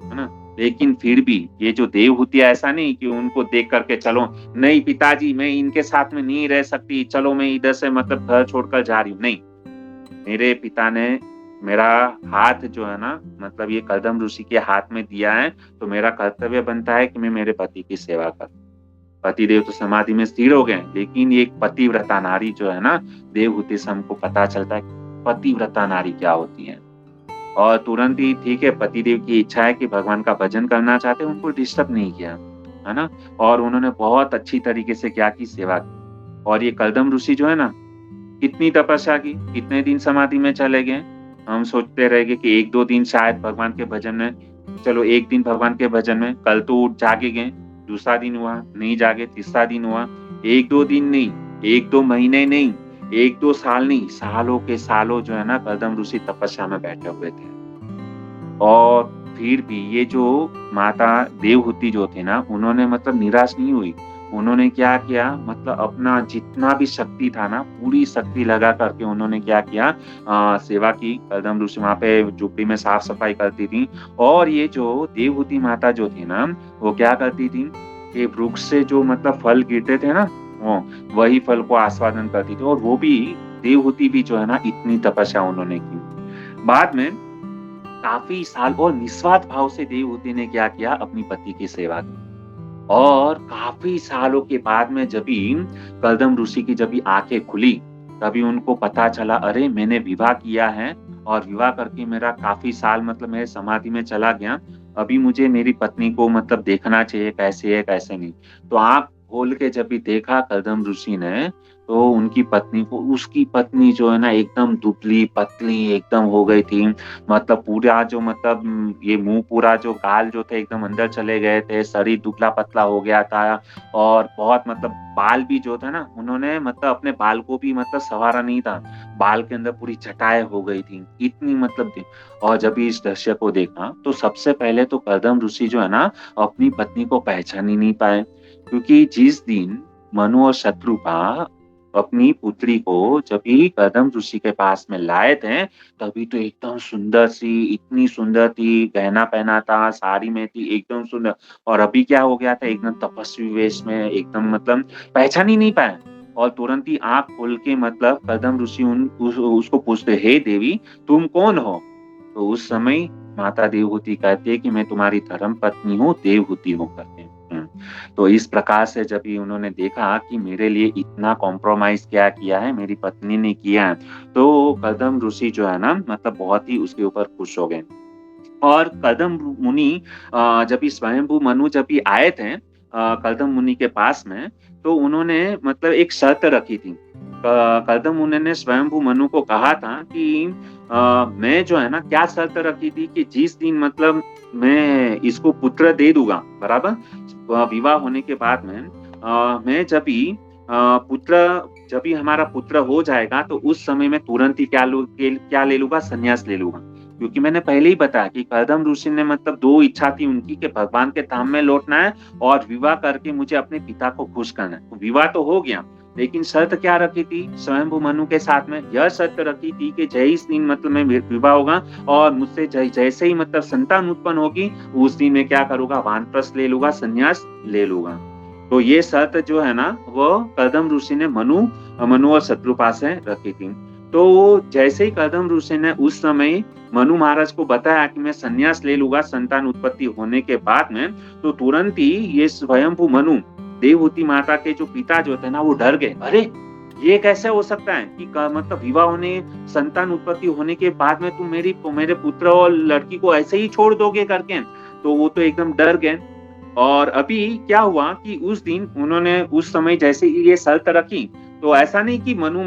है ना। लेकिन फिर भी ये जो देवहूति ऐसा नहीं कि उनको देख करके चलो नहीं पिताजी मैं इनके साथ में नहीं रह सकती, चलो मैं इधर से मतलब घर छोड़कर जा रही हूँ, नहीं, मेरे पिता ने मेरा हाथ जो है ना मतलब ये कर्दम ऋषि के हाथ में दिया है, तो मेरा कर्तव्य बनता है कि मैं मेरे पति की सेवा करूं। पतिदेव तो समाधि में स्थिर हो गए, लेकिन ये एक पतिव्रता नारी जो है ना देवहूति से हमको पता चलता है पतिव्रता नारी क्या होती है। और तुरंत ही ठीक है पतिदेव की इच्छा है कि भगवान का भजन करना चाहते हैं, उनको डिस्टर्ब नहीं किया है ना। और उन्होंने बहुत अच्छी तरीके से क्या की, सेवा की। और ये कर्दम ऋषि जो है ना कितनी तपस्या की, कितने दिन समाधि में चले गए। हम सोचते रह गए कि 1-2 दिन शायद भगवान के भजन में, चलो 1 दिन भगवान के भजन में, कल तो उठ जागे गए, दूसरा दिन हुआ नहीं जागे, तीसरा दिन हुआ, 1-2 दिन नहीं, 1-2 महीने नहीं, 1-2 साल नहीं, सालों के सालों जो है ना कर्दम ऋषि तपस्या में बैठे हुए थे। और फिर भी ये जो माता देवहूति जो थी ना उन्होंने मतलब निराश नहीं हुई। उन्होंने क्या किया, मतलब अपना जितना भी शक्ति था ना पूरी शक्ति लगा करके उन्होंने क्या किया, सेवा की। कर्दम ऋषि वहां पे झुप्पी में साफ सफाई करती थी। और ये जो देवहूति माता जो थी ना वो क्या करती थी कि वृक्ष से जो मतलब फल गिरते थे ना वही फल को आस्वादन करती थी। और वो भी देवहूति भी जो है ना इतनी तपस्या उन्होंने की। बाद में काफी साल और निस्वार्थ भाव से देवहूति ने क्या किया, अपनी पति की सेवा की। और काफी सालों के बाद में जब कर्दम ऋषि की जब आंखें खुली, तभी उनको पता चला अरे मैंने विवाह किया है और विवाह करके मेरा काफी साल मतलब मेरे समाधि में चला गया, अभी मुझे मेरी पत्नी को मतलब देखना चाहिए कैसे है कैसे नहीं। तो आंख खोल के जब भी देखा कर्दम ऋषि ने, तो उनकी पत्नी को उसकी पत्नी जो है ना एकदम दुबली पतली एकदम हो गई थी। मतलब पूरा जो मतलब ये मुँह पूरा जो गाल जो थे एकदम अंदर चले गए थे, शरीर दुबला-पतला हो गया था और बहुत मतलब बाल भी जो थे ना उन्होंने मतलब अपने बाल को भी मतलब सँवारा नहीं था। बाल के अंदर पूरी चटाई हो गई थी। इतनी मतलब थी और जब इस दृश्य को देखा तो सबसे पहले तो कर्दम ऋषि जो है ना अपनी पत्नी को पहचान ही नहीं पाए। क्योंकि जिस दिन मनु और शत्रुपा अपनी पुत्री को जब भी कदम ऋषि के पास में लाए थे, तभी तो एकदम सुंदर सी, इतनी सुंदर थी, गहना पहना था, साड़ी में थी, एकदम सुंदर और अभी क्या हो गया था एकदम तपस्वी वेश में एकदम मतलब पहचान ही नहीं पाए और तुरंत ही आँख खोल के मतलब कदम ऋषि उसको पूछते, हे देवी, तुम कौन हो? तो उस समय माता देवहूति कहती है कि मैं तुम्हारी धर्म पत्नी हूँ, देवहूति हूँ करके। तो इस प्रकार से जब ये उन्होंने देखा कि मेरे लिए इतना कॉम्प्रोमाइज़ क्या किया है, मेरी पत्नी ने किया है, तो कदम ऋषि जो है ना मतलब बहुत ही उसके ऊपर खुश हो गए। और कदम मुनि जब ये स्वयंभू मनु जब ये आए थे कदम मुनि के पास में, तो उन्होंने मतलब एक शर्त रखी थी। कदम मुनि ने स्वयंभू मनु को कहा था कि मैं जो है ना क्या शर्त रखी थी कि जिस दिन मतलब मैं इसको पुत्र दे दूँगा, बराबर? विवाह होने के बाद में मैं जब भी हमारा पुत्र हो जाएगा, तो उस समय मैं तुरंत ही क्या ले लूँगा? संन्यास ले लूँगा। क्योंकि मैंने पहले ही बताया कि कदम ऋषि ने मतलब 2 इच्छा थी उनकी कि भगवान के धाम में लौटना है और विवाह करके मुझे अपने पिता को खुश करना है। तो विवाह तो हो गया, लेकिन शर्त क्या रखी थी स्वयंभू मनु के साथ में? यह शर्त रखी थी कि जिस दिन मतलब मैं विवाह होगा और मुझसे जैसे ही मतलब संतान उत्पन्न होगी, उस दिन मैं क्या करूँगा? वानप्रस्थ ले लूँगा, संन्यास ले लूँगा। तो ये शर्त जो है ना, वो कदम ऋषि ने मनु और शत्रुपा से रखी थी। तो जैसे ही कदम ऋषि ने उस समय मनु महाराज को बताया कि मैं संन्यास ले लूँगा संतान उत्पत्ति होने के बाद में, तो तुरंत ही ये स्वयंभू मनु, देवहूति माता के जो पिता जो थे ना, वो डर गए। अरे! ये कैसे हो सकता है कि क मतलब विवाह होने संतान उत्पत्ति होने के बाद में तुम मेरे पुत्र और लड़की को ऐसे ही छोड़ दोगे करके? तो वो तो एकदम डर गए। और अभी क्या हुआ कि उस दिन उन्होंने उस समय जैसे ही ये शर्त रखी, तो ऐसा नहीं कि मनु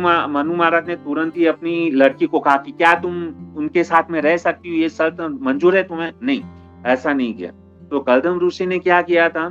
महाराज ने तुरंत ही अपनी लड़की को कहा कि क्या तुम उनके साथ में रह सकती हो, ये शर्त मंजूर है तुम्हें? नहीं, ऐसा नहीं किया। तो कदम ऋषि ने क्या किया था,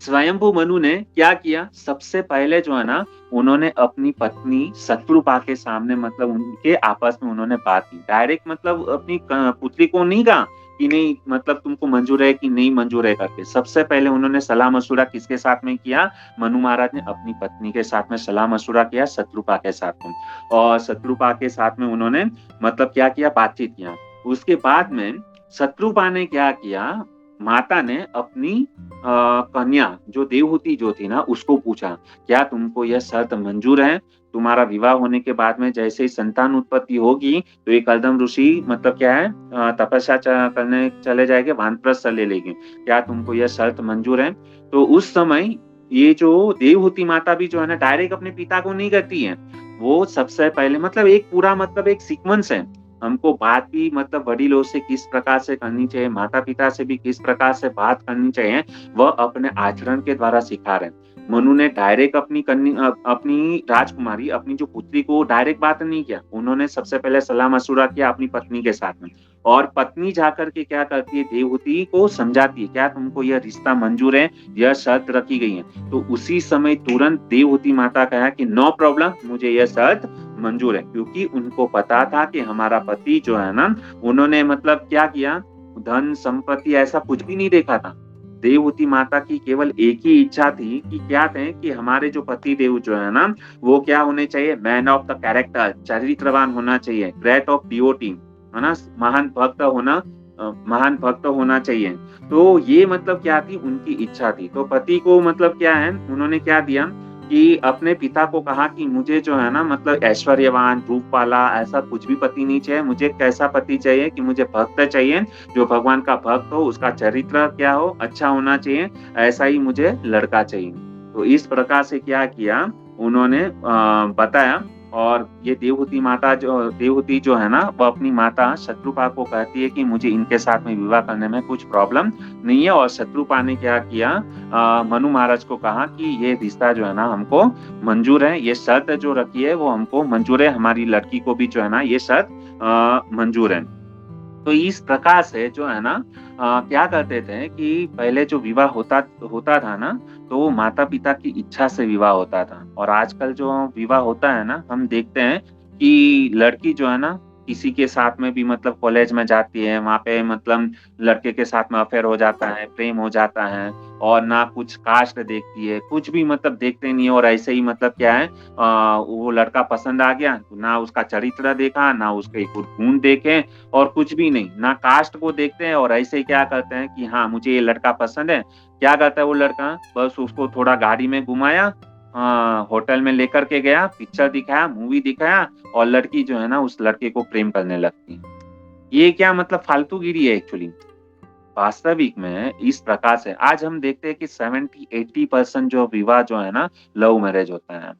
स्वयंभू मनु ने क्या किया, सबसे पहले जो है ना, उन्होंने अपनी पत्नी शत्रुपा के सामने मतलब उनके आपस में उन्होंने बात की। डायरेक्ट मतलब अपनी पुत्री को नहीं कहा कि नहीं मतलब तुमको मंजूर है कि नहीं मंजूर है करके। सबसे पहले उन्होंने सलाह-मशवरा किसके साथ में किया? मनु महाराज ने अपनी पत्नी के साथ में सलाह-मशवरा किया शत्रुपा के साथ में। और शत्रुपा के साथ में उन्होंने मतलब क्या किया? बातचीत किया। उसके बाद में शत्रुपा ने क्या किया? माता ने अपनी कन्या जो देवहूति जो थी ना, उसको पूछा, क्या तुमको यह शर्त मंजूर है? तुम्हारा विवाह होने के बाद में जैसे ही संतान उत्पत्ति होगी, तो ये कदम ऋषि मतलब क्या है तपस्या करने चले जाएंगे, वानप्रस्थ ले लेंगे। क्या तुमको यह शर्त मंजूर है? तो उस समय ये जो देवहूति माता भी जो है ना डायरेक्ट अपने पिता को नहीं करती है। वो सबसे पहले मतलब एक पूरा मतलब एक सीक्वेंस है। हमको बात भी मतलब बड़ीलों से किस प्रकार से करनी चाहिए, माता-पिता से भी किस प्रकार से बात करनी चाहिए, वह अपने आचरण के द्वारा सिखा रहे हैं। मनु ने डायरेक्ट अपनी राजकुमारी, अपनी जो पुत्री को डायरेक्ट बात नहीं किया। उन्होंने सबसे पहले सलाह-मशवरा किया अपनी पत्नी के साथ में और पत्नी जाकर के क्या करती है, देवहूति को समझाती है, क्या तुमको यह रिश्ता मंजूर है? यह शर्त रखी गई है। तो उसी समय तुरंत देवहूति माता कहा कि नो प्रॉब्लम, मुझे यह शर्त मंजूर है। क्योंकि उनको पता था कि हमारा पति जो है ना, उन्होंने मतलब क्या किया, धन संपत्ति ऐसा कुछ भी नहीं देखा था। देवहूति माता की केवल एक ही इच्छा थी कि क्या थे कि हमारे जो पति देव जो है ना, वो क्या होने चाहिए, मैन ऑफ द कैरेक्टर, चरित्रवान होना चाहिए, ग्रेट ऑफ डिवोटी, है ना, महान भक्त होना चाहिए। तो ये मतलब क्या थी, उनकी इच्छा थी। तो पति को मतलब क्या है, उन्होंने क्या दिया कि अपने पिता को कहा कि मुझे जो है ना मतलब ऐश्वर्यवान, रूप वाला ऐसा कुछ भी पति नहीं चाहिए। मुझे कैसा पति चाहिए कि मुझे भक्त चाहिए, जो भगवान का भक्त हो, उसका चरित्र क्या हो, अच्छा होना चाहिए, ऐसा ही मुझे लड़का चाहिए। तो इस प्रकार से क्या किया, उन्होंने बताया और ये देवहूति जो है ना, वो अपनी माता शत्रुपा को कहती है कि मुझे इनके साथ में विवाह करने में कुछ प्रॉब्लम नहीं है। और शत्रुपा ने क्या किया, मनु महाराज को कहा कि ये रिश्ता जो है ना हमको मंजूर है, ये शर्त जो रखी है वो हमको मंजूर है, हमारी लड़की को भी जो है ना ये शर्त मंजूर है। तो इस प्रकार से जो है ना क्या करते थे कि पहले जो विवाह होता होता था ना, तो वो माता पिता की इच्छा से विवाह होता था। और आजकल जो विवाह होता है ना, हम देखते हैं कि लड़की जो है ना किसी के साथ में भी मतलब कॉलेज में जाती है, वहां पे मतलब लड़के के साथ में अफेयर हो जाता है, प्रेम हो जाता है। और ना कुछ कास्ट देखती है, कुछ भी मतलब देखते नहीं है। और ऐसे ही मतलब क्या है, वो लड़का पसंद आ गया, ना उसका चरित्र देखा, ना उसके कुछ गुण देखे, और कुछ भी नहीं, ना कास्ट को देखते हैं। और ऐसे ही क्या करते हैं कि हाँ मुझे ये लड़का पसंद है, क्या करता है वो लड़का, बस उसको थोड़ा गाड़ी में घुमाया, होटल में लेकर के गया, पिक्चर दिखाया, मूवी दिखाया, और लड़की जो है ना उस लड़के को प्रेम करने लगती है। ये क्या मतलब फालतूगिरी है एक्चुअली। वास्तविक में इस प्रकार से आज हम देखते हैं कि 70-80% जो विवाह जो है ना लव मैरिज होता है।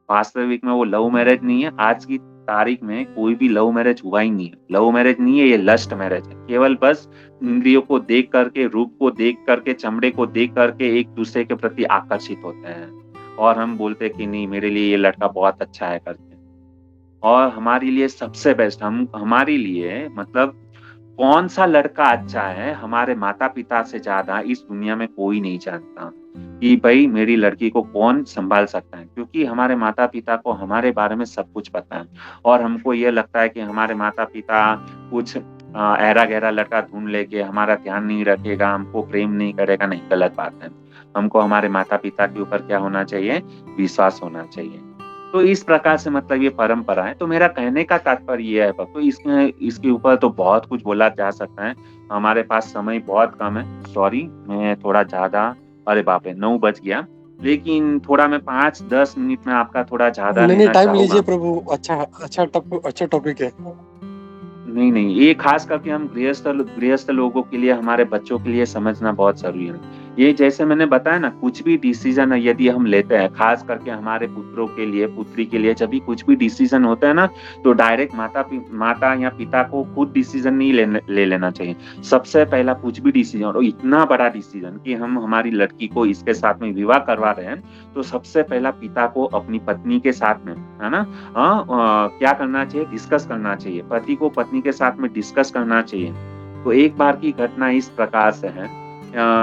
वास्तविक में वो लव मैरिज नहीं है। आज की तारीख में कोई भी लव मैरिज हुआ ही नहीं है। लव मैरिज नहीं है, ये लस्ट मैरिज है। केवल बस इंद्रियों को देख करके, रूप को देख करके, चमड़े को देख करके एक दूसरे के प्रति आकर्षित होते हैं, और हम बोलते हैं कि नहीं मेरे लिए ये लड़का बहुत अच्छा है करके। और हमारे लिए सबसे बेस्ट, हम हमारे लिए मतलब कौन सा लड़का अच्छा है, हमारे माता पिता से ज्यादा इस दुनिया में कोई नहीं जानता कि भाई मेरी लड़की को कौन संभाल सकता है। क्योंकि हमारे माता पिता को हमारे बारे में सब कुछ पता है। और हमको ये लगता है कि हमारे माता पिता कुछ ऐरा गहरा लड़का ढूंढ लेके हमारा ध्यान नहीं रखेगा, हमको प्रेम नहीं करेगा। नहीं, गलत बात है। हमको हमारे माता पिता के ऊपर क्या होना चाहिए, विश्वास होना चाहिए। तो इस प्रकार से मतलब ये परंपरा है। तो मेरा कहने का तात्पर्य ये है भक्तों, इसके ऊपर तो बहुत कुछ बोला जा सकता है, हमारे पास समय बहुत कम है। सॉरी, मैं थोड़ा ज्यादा, अरे बाप रे 9 बज गया, लेकिन थोड़ा मैं 5-10 मिनट में आपका थोड़ा ज्यादा नहीं नहीं, लेना टाइम चाहूंगा। लीजिए प्रभु। अच्छा टॉपिक है। नहीं नहीं, ये खास करके हम गृहस्थ लोगों के लिए, हमारे बच्चों के लिए समझना बहुत जरूरी है। ये जैसे मैंने बताया ना, कुछ भी डिसीजन यदि हम लेते हैं, खास करके हमारे पुत्रों के लिए, पुत्री के लिए, जब भी कुछ भी डिसीजन होता है ना, तो डायरेक्ट माता या पिता को खुद डिसीजन नहीं ले लेना चाहिए। सबसे पहला कुछ भी डिसीजन, और इतना बड़ा डिसीजन कि हम हमारी लड़की को इसके साथ में विवाह करवा रहे हैं, तो सबसे पहला पिता को अपनी पत्नी के साथ में, है ना, क्या करना चाहिए, डिस्कस करना चाहिए। पति को पत्नी के साथ में डिस्कस करना चाहिए। तो एक बार की घटना इस प्रकार से है,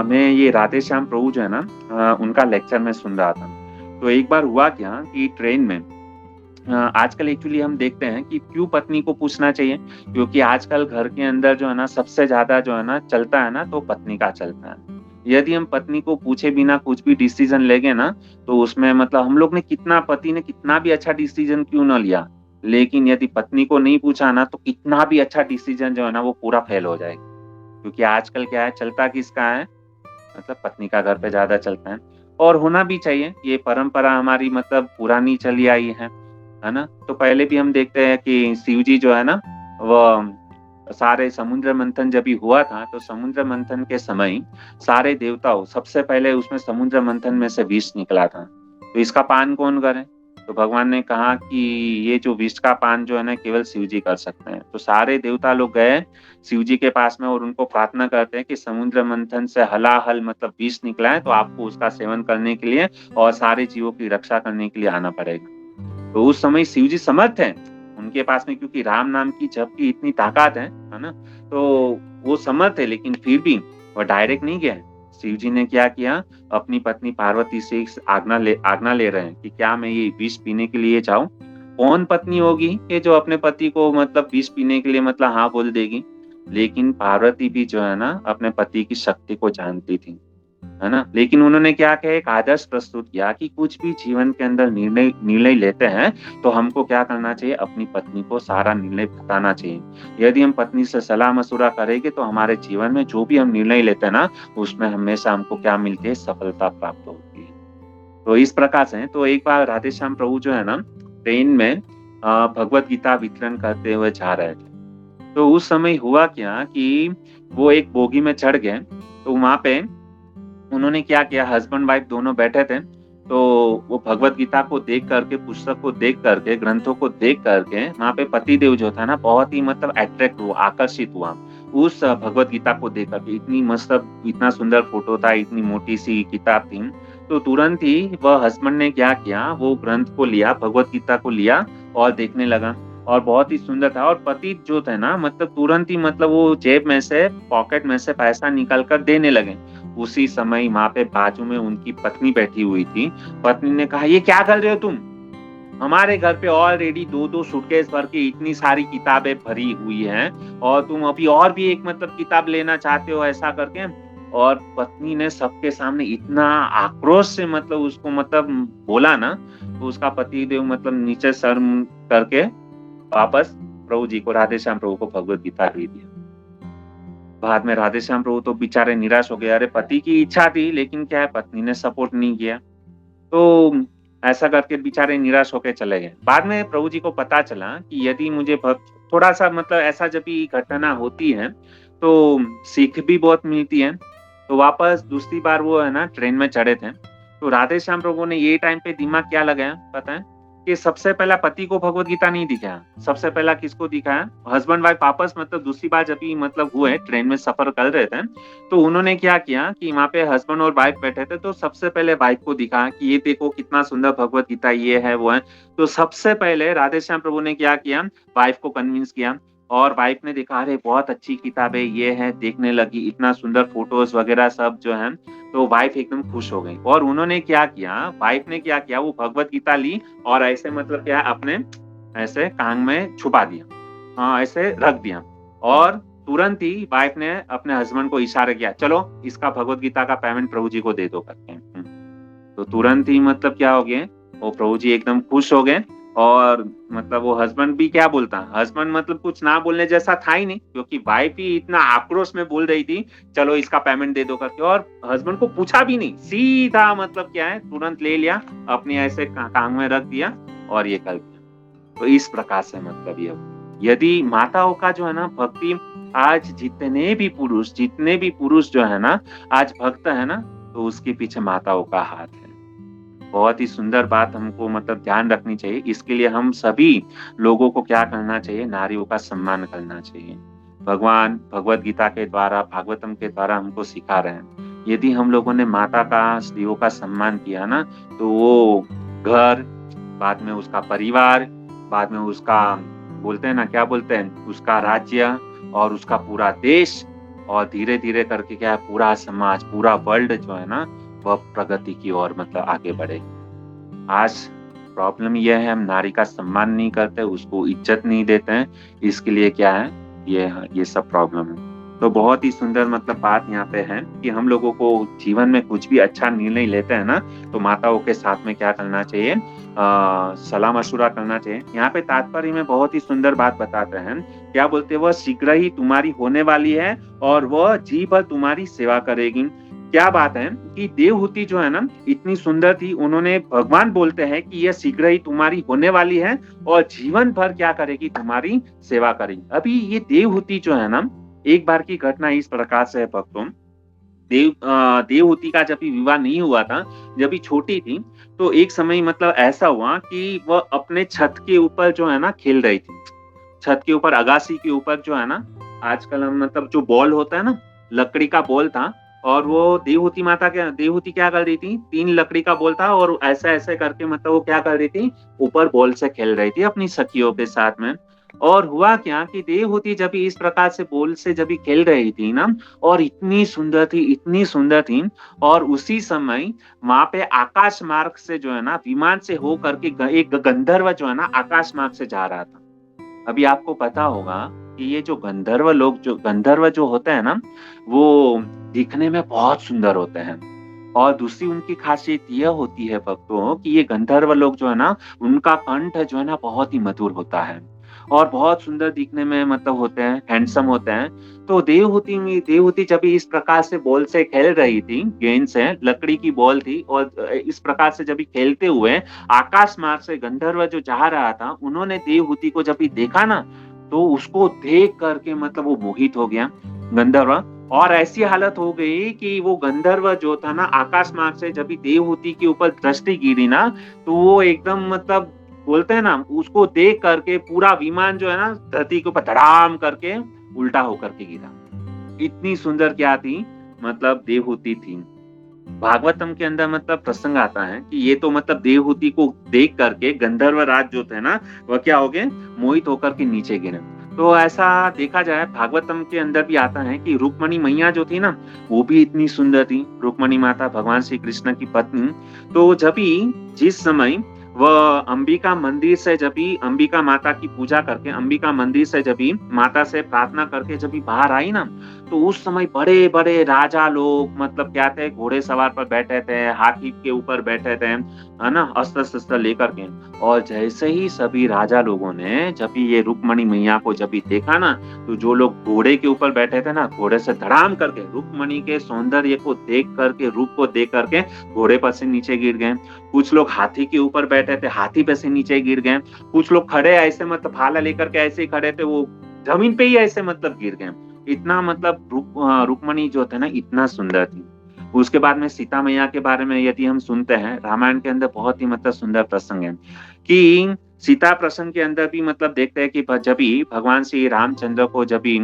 मैं ये राधे श्याम प्रभु जो है ना, उनका लेक्चर में सुन रहा था। तो एक बार हुआ क्या कि ट्रेन में, आजकल एक्चुअली हम देखते हैं कि क्यों पत्नी को पूछना चाहिए, क्योंकि आजकल घर के अंदर जो है ना सबसे ज्यादा जो है ना चलता है ना, तो पत्नी का चलता है। यदि हम पत्नी को पूछे बिना कुछ भी डिसीजन लेंगे ना, तो उसमें मतलब हम लोग ने पति ने कितना भी अच्छा डिसीजन क्यों ना लिया, लेकिन यदि पत्नी को नहीं पूछा ना, तो कितना भी अच्छा डिसीजन जो है ना वो पूरा फेल हो जाएगा। क्योंकि आजकल क्या है, चलता किसका है, मतलब पत्नी का घर पे ज्यादा चलता है। और होना भी चाहिए, ये परंपरा हमारी मतलब पुरानी चली आई है ना। तो पहले भी हम देखते हैं कि शिव जी जो है ना, वो सारे समुद्र मंथन जब भी हुआ था, तो समुद्र मंथन के समय सारे देवताओं, सबसे पहले उसमें समुद्र मंथन में से विष निकला था, तो इसका पान कौन करे। तो भगवान ने कहा कि ये जो विष का पान जो है ना केवल शिव जी कर सकते हैं। तो सारे देवता लोग गए शिव जी के पास में, और उनको प्रार्थना करते हैं कि समुद्र मंथन से हलाहल मतलब विष निकला है, तो आपको उसका सेवन करने के लिए और सारे जीवों की रक्षा करने के लिए आना पड़ेगा। तो उस समय शिव जी समर्थ है उनके पास में, क्योंकि राम नाम की जप की इतनी ताकत है ना, तो वो समर्थ है। लेकिन फिर भी वो डायरेक्ट नहीं गया। शिव जी ने क्या किया, अपनी पत्नी पार्वती से आज्ञा ले रहे हैं कि क्या मैं ये विष पीने के लिए जाऊं। कौन पत्नी होगी ये जो अपने पति को मतलब विष पीने के लिए मतलब हाँ बोल देगी। लेकिन पार्वती भी जो है ना अपने पति की शक्ति को जानती थी, है ना। लेकिन उन्होंने क्या किया, एक आदर्श प्रस्तुत किया कि कुछ भी जीवन के अंदर निर्णय लेते हैं, तो हमको क्या करना चाहिए, अपनी पत्नी को सारा निर्णय बताना चाहिए। यदि हम पत्नी से सलाह मशुरा करेंगे, तो हमारे जीवन में जो भी हम निर्णय लेते हैं ना, उसमें हमेशा हमको क्या मिलती है, सफलता प्राप्त होती है। तो इस प्रकार से तो एक बार राधे श्याम प्रभु जो है ना ट्रेन में भगवत गीता वितरण करते हुए जा रहे थे। तो उस समय हुआ क्या कि वो एक बोगी में चढ़ गए। तो वहां पे उन्होंने क्या किया, हस्बैंड वाइफ दोनों बैठे थे, तो वो भगवत गीता को देख करके, पुस्तक को देख करके, ग्रंथों को देख करके वहाँ पे पतिदेव जो था ना बहुत ही मतलब अट्रैक्ट हुआ, आकर्षित हुआ उस भगवत गीता को देख करके। इतनी मस्त, इतना सुंदर फोटो था, इतनी मोटी सी किताब थी। तो तुरंत ही वह हस्बैंड ने क्या किया, वो ग्रंथ को लिया, भगवत गीता को लिया और देखने लगा और बहुत ही सुंदर था। और पति जो थे ना मतलब तुरंत ही मतलब वो जेब में से, पॉकेट में से पैसा निकाल कर देने लगे। उसी समय वहां पे बाजू में उनकी पत्नी बैठी हुई थी। पत्नी ने कहा, ये क्या कर रहे हो तुम? हमारे घर पे ऑलरेडी 2-2 सूटकेस भर के इतनी सारी किताबें भरी हुई हैं और तुम अभी और भी एक मतलब किताब लेना चाहते हो, ऐसा करके। और पत्नी ने सबके सामने इतना आक्रोश से मतलब उसको मतलब बोला ना, तो उसका पति देव मतलब नीचे सर करके वापस प्रभु जी को, राधे श्याम प्रभु को भगवत गीता दे दिया। बाद में राधे श्याम प्रभु तो बेचारे निराश हो गए। अरे पति की इच्छा थी लेकिन क्या है, पत्नी ने सपोर्ट नहीं किया, तो ऐसा करके बेचारे निराश होकर चले गए। बाद में प्रभु जी को पता चला कि यदि मुझे थोड़ा सा मतलब ऐसा जब भी घटना होती है तो सीख भी बहुत मिलती है। तो वापस दूसरी बार वो है ना ट्रेन में चढ़े थे, तो राधे श्याम प्रभु ने ये टाइम पे दिमाग क्या लगाया पता है, कि सबसे पहला पति को भगवत गीता नहीं दिखाया, सबसे पहला किसको दिखाया, हस्बैंड वाइफ आपस मतलब दूसरी बार जब भी मतलब हुए, ट्रेन में सफर कर रहे थे, तो उन्होंने क्या किया कि वहां पे हस्बैंड और वाइफ बैठे थे, तो सबसे पहले वाइफ को दिखा कि ये देखो कितना सुंदर भगवत गीता, ये है वो है। तो सबसे पहले राधे श्याम प्रभु ने क्या किया, वाइफ को कन्विंस किया और वाइफ ने देखा अरे बहुत अच्छी किताब है, ये है, देखने लगी, इतना सुंदर फोटोज वगैरह सब जो है। तो वाइफ एकदम खुश हो गई और उन्होंने क्या किया, वाइफ ने क्या किया, वो भगवत गीता ली और ऐसे मतलब क्या अपने ऐसे कान में छुपा दिया, हाँ ऐसे रख दिया। और तुरंत ही वाइफ ने अपने हस्बैंड को इशारा किया, चलो इसका भगवत गीता का पेमेंट प्रभु जी को दे दो करके। तो तुरंत ही मतलब क्या हो गया, वो प्रभु जी एकदम खुश हो गए। और मतलब वो हस्बैंड भी क्या बोलता, हस्बैंड मतलब कुछ ना बोलने जैसा था ही नहीं, क्योंकि वाइफ ही इतना आक्रोश में बोल रही थी चलो इसका पेमेंट दे दो करके, और हस्बैंड को पूछा भी नहीं, सीधा मतलब क्या है तुरंत ले लिया, अपने ऐसे कान में रख दिया और ये कर दिया। तो इस प्रकार से मतलब ये, यदि माताओं का जो है ना भक्ति, आज जितने भी पुरुष जो है ना आज भक्त है ना, तो उसके पीछे माताओं का हाथ है। बहुत ही सुंदर बात हमको मतलब ध्यान रखनी चाहिए। इसके लिए हम सभी लोगों को क्या करना चाहिए, नारियों का सम्मान करना चाहिए। भगवान भगवत गीता के द्वारा, भागवतम के द्वारा हमको सिखा रहे हैं, यदि हम लोगों ने माता का, स्त्रियों का सम्मान किया ना, तो वो घर, बाद में उसका परिवार, बाद में उसका बोलते हैं ना, क्या बोलते हैं, उसका राज्य और उसका पूरा देश, और धीरे धीरे करके क्या है पूरा समाज, पूरा वर्ल्ड जो है ना वह प्रगति की ओर मतलब आगे बढ़े। आज प्रॉब्लम यह है, हम नारी का सम्मान नहीं करते, उसको इज्जत नहीं देते हैं, इसके लिए क्या है ये सब प्रॉब्लम है। तो बहुत ही सुंदर मतलब बात यहाँ पे है कि हम लोगों को जीवन में कुछ भी अच्छा निर्णय लेते हैं ना, तो माताओं के साथ में क्या करना चाहिए, सलाह मशुरा करना चाहिए। यहाँ पे तात्पर्य में बहुत ही सुंदर बात बताते हैं, क्या बोलते हैं, वह शीघ्र ही तुम्हारी होने वाली है और वह जी भर तुम्हारी सेवा करेगी। क्या बात है कि देवहूति जो है ना इतनी सुंदर थी, उन्होंने, भगवान बोलते हैं कि यह शीघ्र ही तुम्हारी होने वाली है और जीवन भर क्या करेगी, तुम्हारी सेवा करेगी। अभी ये देवहूति जो है ना, एक बार की घटना इस प्रकार से है भक्तों, देवहूति का जब भी विवाह नहीं हुआ था, जब भी छोटी थी, तो एक समय मतलब ऐसा हुआ कि वह अपने छत के ऊपर जो है ना खेल रही थी। छत के ऊपर, अगासी के ऊपर जो है ना, आजकल हम मतलब जो बॉल होता है ना, लकड़ी का बॉल था, और वो देवहूति क्या कर रही थी, 3 लकड़ी का बॉल था और ऐसे ऐसे करके मतलब वो क्या कर रही थी, ऊपर बॉल से खेल रही थी अपनी सखियों के साथ में। और हुआ क्या कि देवहूति जब इस प्रकार से बॉल से जब खेल रही थी ना, और इतनी सुंदर थी, और उसी समय वहां पे आकाश मार्ग से जो है ना, विमान से हो करके एक गंधर्व जो है ना आकाश मार्ग से जा रहा था। अभी आपको पता होगा कि ये जो गंधर्व जो होते हैं ना, वो दिखने में बहुत सुंदर होते हैं। और दूसरी उनकी खासियत यह होती है भक्तों कि ये गंधर्व लोग जो है ना, उनका कंठ जो है ना बहुत ही मधुर होता है और बहुत सुंदर दिखने में मतलब होते हैं, हैंडसम होते हैं। तो देवहूति जब इस प्रकार से बॉल से खेल रही थी, गेंद से, लकड़ी की बॉल थी, और इस प्रकार से जब खेलते हुए आकाश मार्ग से गंधर्व जो जा रहा था, उन्होंने देवहूति को जब देखा ना, तो उसको देख करके मतलब वो मोहित हो गया गंधर्व, और ऐसी हालत हो गई कि वो गंधर्व जो था ना, आकाश मार्ग से जब भी देवहूति के ऊपर दृष्टि गिरी ना, तो वो एकदम मतलब बोलते हैं ना, उसको देख करके पूरा विमान जो है ना, धरती के ऊपर धड़ाम करके उल्टा होकर के गिरा। इतनी सुंदर क्या थी, मतलब देवहूति थी। भागवतम के अंदर मतलब प्रसंग आता है कि ये तो मतलब देवहूति को देख करके गंधर्व राज जो थे ना, वह क्या हो गए, मोहित होकर के नीचे गिरे। तो ऐसा देखा जाए, भागवतम के अंदर भी आता है कि रुक्मणी मैया जो थी ना, वो भी इतनी सुंदर थी। रुक्मणी माता भगवान श्री कृष्ण की पत्नी। तो जब भी जिस समय वह अंबिका मंदिर से, जब भी अंबिका माता की पूजा करके अंबिका मंदिर से जब भी माता से प्रार्थना करके जब भी बाहर आई ना, तो उस समय बड़े बड़े राजा लोग मतलब क्या थे, घोड़े सवार पर बैठे थे, हाथी के ऊपर बैठे थे, है ना, अस्त्र शस्त्र लेकर के। और जैसे ही सभी राजा लोगों ने जब भी ये रुक्मणी मैया को जब भी देखा ना, तो जो लोग घोड़े के ऊपर बैठे थे ना, घोड़े से धड़ाम करके रुक्मणी के सौंदर्य को देख करके, रूप को देख करके घोड़े पर से नीचे गिर गए। कुछ लोग हाथी के ऊपर बैठे थे, हाथी पे से नीचे गिर गए। कुछ लोग खड़े ऐसे मतलब भाला लेकर के ऐसे ही खड़े थे, वो जमीन पे ही ऐसे मतलब गिर गए। इतना मतलब रुक्मणी जो थे ना, इतना सुंदर थी। उसके बाद में सीता मैया के बारे में यदि हम सुनते हैं, रामायण के अंदर बहुत ही मतलब सुंदर प्रसंग है कि सीता प्रसंग के अंदर भी मतलब देखते हैं कि जब भी भगवान श्री रामचंद्र को जब भी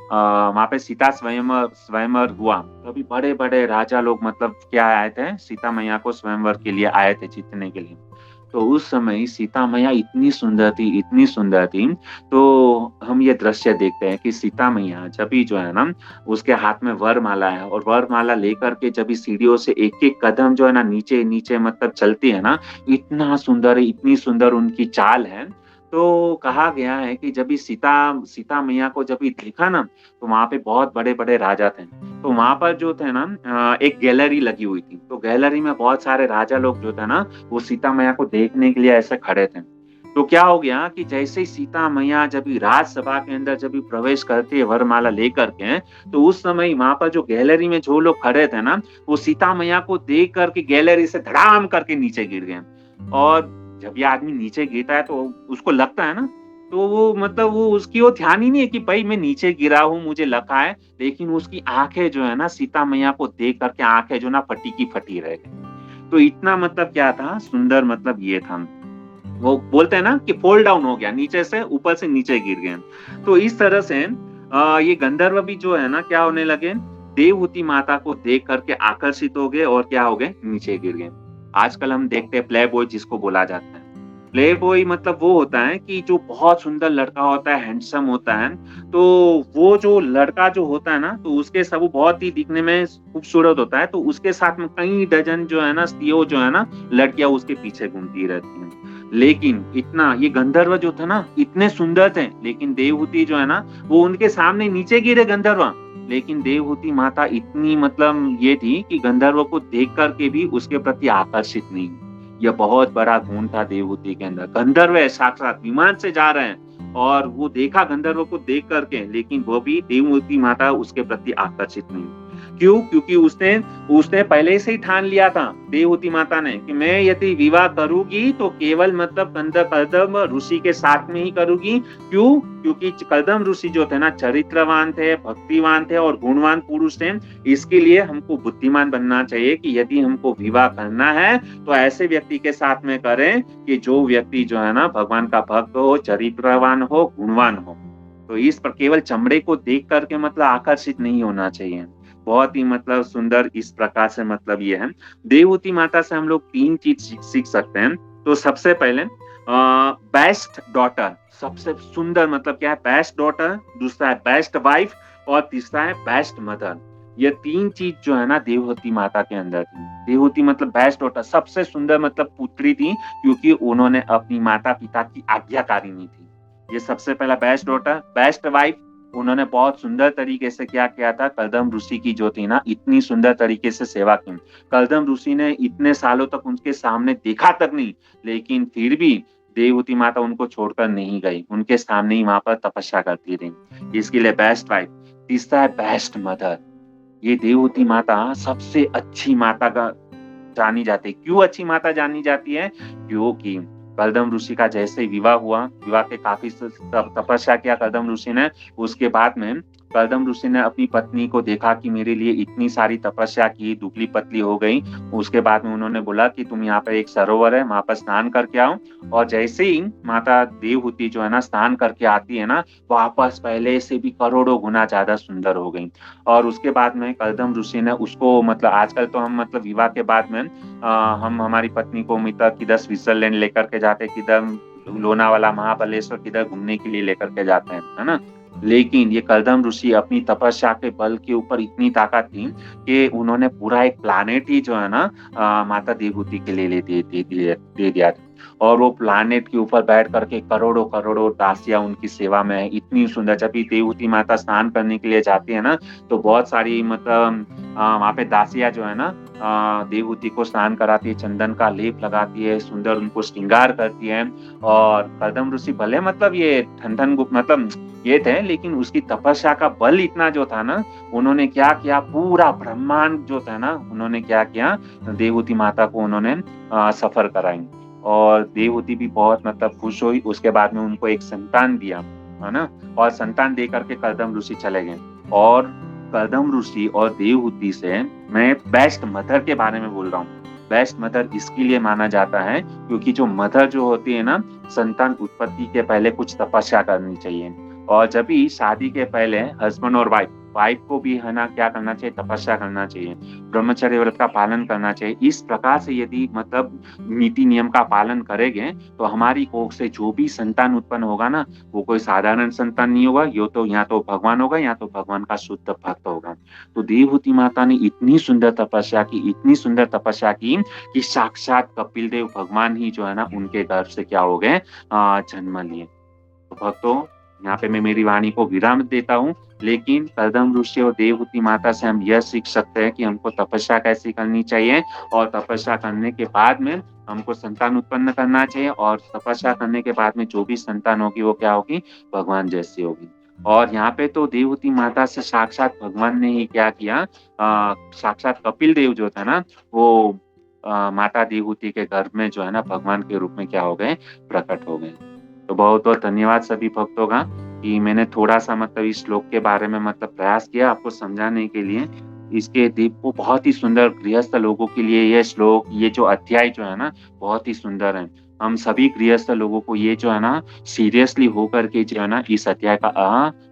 वहां पे सीता स्वयंवर हुआ, तभी बड़े बड़े राजा लोग मतलब क्या आए थे, सीता मैया को स्वयंवर के लिए आए थे, जीतने के लिए। तो उस समय सीता मैया इतनी सुंदर थी, इतनी सुंदर थी। तो हम ये दृश्य देखते हैं कि सीता मैया जब भी जो है ना, उसके हाथ में वरमाला है, और वरमाला लेकर के जब भी सीढ़ियों से एक एक कदम जो है ना नीचे नीचे मतलब चलती है ना, इतना सुंदर है, इतनी सुंदर उनकी चाल है। तो कहा गया है कि जब भी सीता सीता मैया को जब भी देखा ना, तो वहां पे बहुत बड़े बड़े राजा थे। तो वहां पर जो थे ना, एक गैलरी लगी हुई थी। तो गैलरी में बहुत सारे राजा लोग जो थे ना, वो सीता मैया को देखने के लिए ऐसे खड़े थे। तो क्या हो गया कि जैसे ही सीता मैया जब भी राजसभा के अंदर जब भी प्रवेश करती है वरमाला लेकर के, तो उस समय वहां पर जो गैलरी में जो लोग खड़े थे ना, वो सीता मैया को देख करके गैलरी से धड़ाम करके नीचे गिर गए। और जब ये आदमी नीचे गिरता है तो उसको लगता है ना, तो वो मतलब वो उसकी वो ध्यान ही नहीं है कि भाई मैं नीचे गिरा हूँ, मुझे लगा है। लेकिन उसकी आंखें जो है ना, सीता मैया को देख करके आंखें जो ना फटी की फटी रह गई। तो इतना मतलब क्या था, सुंदर मतलब ये था। वो बोलते हैं ना कि फोल डाउन हो गया, नीचे से ऊपर से नीचे गिर गए। तो इस तरह से ये गंधर्व भी जो है ना, क्या होने लगे, देवहूति माता को देख करके आकर्षित हो गए और क्या हो गए, नीचे गिर गए। आजकल हम देखते हैं प्ले बॉय जिसको बोला जाता है। प्ले बॉय मतलब वो होता है कि जो बहुत सुंदर लड़का होता है, हैंडसम होता है। तो वो जो लड़का जो होता है ना, तो उसके सब वो बहुत ही दिखने में खूबसूरत होता है। तो उसके साथ में कई डजन जो है ना, स्त्रियों जो है ना, लड़कियां उसके पीछे घूमती रहती हैं। लेकिन इतना ये गंधर्व जो था ना, इतने सुंदर थे, लेकिन देवहूति जो है ना, वो उनके सामने नीचे गिरे गंधर्व। लेकिन देवहूति माता इतनी मतलब ये थी कि गंधर्व को देख करके भी उसके प्रति आकर्षित नहीं। यह बहुत बड़ा गुण था देवहूति के अंदर। गंधर्व है, साक्षात विमान से जा रहे हैं और वो देखा गंधर्व को देख करके, लेकिन वो भी देवहूति माता उसके प्रति आकर्षित नहीं। क्यों? क्योंकि उसने उसने पहले से ही ठान लिया था, देवहूति माता ने, कि मैं यदि विवाह करूंगी तो केवल मतलब कदम ऋषि के साथ में ही करूंगी। क्यों? क्योंकि कदम ऋषि जो थे ना, चरित्रवान थे, भक्तिवान थे और गुणवान पुरुष थे। इसके लिए हमको बुद्धिमान बनना चाहिए कि यदि हमको विवाह करना है तो ऐसे व्यक्ति के साथ में करें कि जो व्यक्ति जो है ना, भगवान का भक्त हो, चरित्रवान हो, गुणवान हो। तो इस पर केवल चमड़े को देख करके मतलब आकर्षित नहीं होना चाहिए। बहुत ही मतलब सुंदर इस प्रकार से मतलब ये है। देवहूति माता से हम लोग 3 चीज सीख सकते हैं। तो सबसे पहले बेस्ट डॉटर, सबसे सुंदर मतलब क्या है, बेस्ट डॉटर। दूसरा है बेस्ट वाइफ और तीसरा है बेस्ट मदर। ये 3 चीज जो है ना, देवहूति माता के अंदर थी। देवहूति मतलब बेस्ट डॉटर, सबसे सुंदर मतलब पुत्री थी, क्योंकि उन्होंने अपनी माता पिता की आज्ञाकारिणी थी। ये सबसे पहला बेस्ट डॉटर। बेस्ट वाइफ, उन्होंने बहुत सुंदर तरीके से क्या किया था, कदम ऋषि की जो थी ना, इतनी सुंदर तरीके से सेवा की। कदम ऋषि ने इतने सालों तक उनके सामने देखा तक नहीं, लेकिन फिर भी देवहूति माता उनको छोड़कर नहीं गई, उनके सामने ही वहां पर तपस्या करती रही। इसके लिए बेस्ट वाइफ। तीसरा है बेस्ट मदर। ये देवहूति माता सबसे अच्छी माता का जानी जाती है। क्यों अच्छी माता जानी जाती है? क्योंकि कदम ऋषि का जैसे विवाह हुआ, विवाह के काफी तपस्या किया कदम ऋषि ने, उसके बाद में कर्दम ऋषि ने अपनी पत्नी को देखा कि मेरे लिए इतनी सारी तपस्या की, दुबली पतली हो गई। उसके बाद में उन्होंने बोला कि तुम यहाँ पे एक सरोवर है, वहां पर स्नान करके आओ। और जैसे ही माता देवहूति जो है ना स्नान करके आती है ना, वापस पहले से भी करोड़ों गुना ज्यादा सुंदर हो गई। और उसके बाद में कर्दम ऋषि ने उसको, मतलब आजकल तो हम मतलब विवाह के बाद में हम हमारी पत्नी को मतलब किधर स्विट्जरलैंड लेकर के जाते, किधर लोनावाला, महाबलेश्वर, किधर घूमने के लिए लेकर के जाते हैं, है ना। लेकिन ये कर्दम ऋषि अपनी तपस्या के बल के ऊपर इतनी ताकत थी कि उन्होंने पूरा एक प्लानेट ही जो है ना माता देवहूति के लिए दे दिया था। और वो प्लानेट के ऊपर बैठ करके करोड़ों करोड़ों दासियां उनकी सेवा में है। इतनी सुंदर, जब भी देवहूति माता स्नान करने के लिए जाती है ना, तो बहुत सारी मतलब वहां पे दासियां जो है ना देवहूति को स्नान कराती है, चंदन का लेप लगाती है, सुंदर उनको श्रृंगार करती है। और कर्दम ऋषि भले मतलब ये ठंडन गुप्त मतलब ये थे, लेकिन उसकी तपस्या का बल इतना जो था ना, उन्होंने क्या किया, पूरा ब्रह्मांड जो था ना, उन्होंने क्या किया, देवहूति माता को उन्होंने सफर कराई। और देवहूति भी बहुत मतलब खुश हुई। उसके बाद में उनको एक संतान दिया, है ना। और संतान दे करके कर्दम ऋषि चले गए। और कर्दम ऋषि और देवहूति से मैं बेस्ट मदर के बारे में बोल रहा हूँ। बेस्ट मदर इसके लिए माना जाता है क्योंकि जो मदर जो होती है ना, संतान उत्पत्ति के पहले कुछ तपस्या करनी चाहिए। और जब भी शादी के पहले हस्बैंड और वाइफ को भी है ना क्या करना चाहिए, तपस्या करना चाहिए, ब्रह्मचर्य व्रत का पालन करना चाहिए। इस प्रकार से यदि मतलब नीति नियम का पालन करेंगे तो हमारी कोख से जो भी संतान उत्पन्न होगा ना, वो कोई साधारण संतान नहीं होगा, यो तो या तो भगवान होगा या तो भगवान का शुद्ध भक्त होगा। तो देवहूति माता ने इतनी सुंदर तपस्या की, इतनी सुंदर तपस्या की कि साक्षात कपिल देव भगवान ही जो है ना उनके गर्भ से क्या हो गए, जन्म लिए। तो भक्तों, यहाँ पे मैं मेरी वाणी को विराम देता हूँ। लेकिन कर्दम ऋषि और देवहूति माता से हम यह सीख सकते हैं कि हमको तपस्या कैसी करनी चाहिए, और तपस्या करने के बाद में हमको संतान उत्पन्न करना चाहिए। और तपस्या करने के बाद में जो भी संतान होगी वो क्या होगी, भगवान जैसी होगी। और यहाँ पे तो देवहूति माता से साक्षात भगवान ने ही क्या किया, साक्षात कपिल देव जो था ना, वो माता देवहूति के गर्भ में जो है ना भगवान के रूप में क्या हो गए, प्रकट हो गए। तो बहुत बहुत धन्यवाद सभी भक्तों का कि मैंने थोड़ा सा मतलब इस श्लोक के बारे में मतलब प्रयास किया आपको समझाने के लिए। इसके दीप को बहुत ही सुंदर, गृहस्थ लोगों के लिए ये श्लोक, ये जो अध्याय जो है ना बहुत ही सुंदर है। हम सभी गृहस्थ लोगों को ये जो है ना सीरियसली होकर के जो है ना इस अध्याय का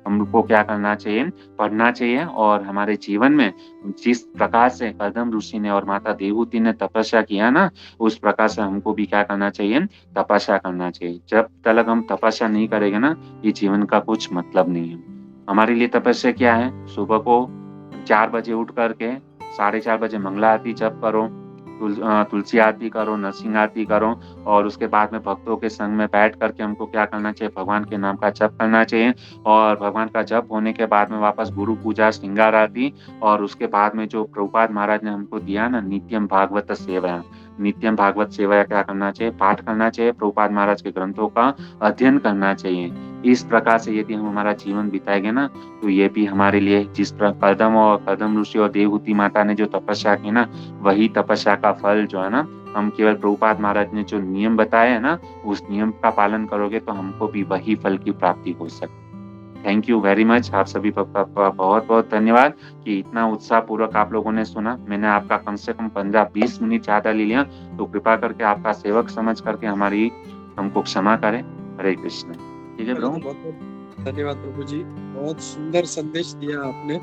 हमको क्या करना चाहिए, पढ़ना चाहिए। और हमारे जीवन में जिस प्रकार से कर्दम ऋषि ने और माता देवहूति ने तपस्या किया ना, उस प्रकार से हमको भी क्या करना चाहिए, तपस्या करना चाहिए। जब तक हम तपस्या नहीं करेंगे ना, ये जीवन का कुछ मतलब नहीं है। हमारे लिए तपस्या क्या है, सुबह को 4 बजे उठ करके 4:30 बजे मंगला आरती जप करो, तुलसी आरती करो, नरसिंह आरती करो। और उसके बाद में भक्तों के संग में बैठ करके हमको क्या करना चाहिए, भगवान के नाम का जप करना चाहिए। और भगवान का जप होने के बाद में वापस गुरु पूजा, श्रृंगार आरती। और उसके बाद में जो प्रभुपाद महाराज ने हमको दिया ना, नित्यम भागवत सेवा, नित्यम भागवत सेवा क्या करना चाहिए, पाठ करना चाहिए, प्रभुपाद महाराज के ग्रंथों का अध्ययन करना चाहिए। इस प्रकार से यदि हम हमारा जीवन बिताएंगे ना, तो ये भी हमारे लिए जिस प्रकार कर्दम ऋषि और देवहूति माता ने जो तपस्या की ना, वही तपस्या का फल जो है ना, हम केवल प्रभुपाद महाराज ने जो नियम बताए है ना, उस नियम का पालन करोगे तो हमको भी वही फल की प्राप्ति हो सकती। Thank you very much. आप सभी का बहुत बहुत धन्यवाद कि इतना उत्साह पूर्वक आप लोगों ने सुना। मैंने आपका कम से कम 15-20 मिनट ज्यादा ले लिया, तो कृपा करके आपका सेवक समझ करके हमको क्षमा करें। हरे कृष्ण। ठीक है प्रभु, बहुत बहुत धन्यवाद प्रभु जी, बहुत सुंदर संदेश दिया आपने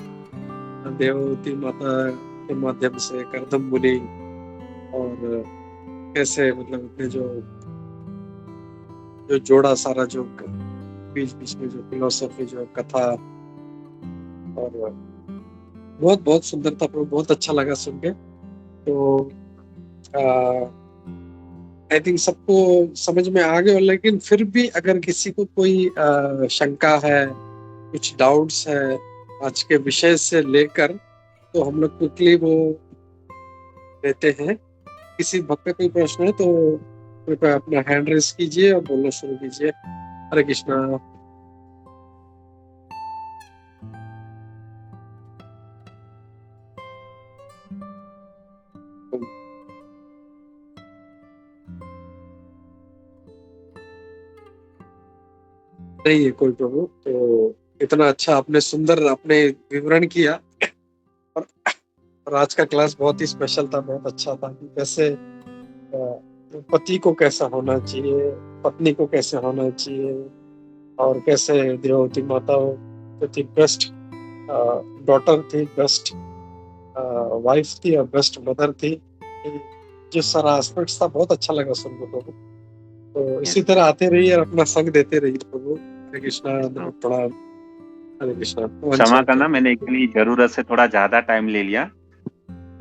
देवहूति माता के माध्यम से, कर्दम मुनि, और कैसे मतलब अपने जो जोड़ा सारा, जो बीच बीच में जो फिलोसफी, जो कथा, और बहुत बहुत सुंदर था प्रभु, बहुत अच्छा लगा सुन के। तो आई थिंक सबको समझ में आ गया। लेकिन फिर भी अगर किसी को कोई शंका है, कुछ डाउट्स है आज के विषय से लेकर, तो हम लोग क्विकली वो लेते हैं। किसी भक्त का कोई प्रश्न है तो कृपया अपना हैंड रेस कीजिए और बोलना शुरू कीजिए। हरे कृष्णा। नहीं है कोई प्रभु, तो इतना अच्छा आपने सुंदर आपने विवरण किया। और और आज का क्लास बहुत ही स्पेशल था, बहुत अच्छा था कि कैसे पति को कैसा होना चाहिए, पत्नी को कैसे होना चाहिए, और कैसे देववती माता जो थी बेस्ट डॉटर थी, बेस्ट वाइफ थी और बेस्ट मदर थी। जो सारा एस्पेक्ट्स था बहुत अच्छा लगा सुनने को। तो इसी तरह आते रहिए और अपना संग देते रहिए प्रभु। हरे कृष्णा, प्रणाम। हरे कृष्णा। क्षमा करना, मैंने एक्चुअली जरूरत से थोड़ा ज्यादा टाइम ले लिया।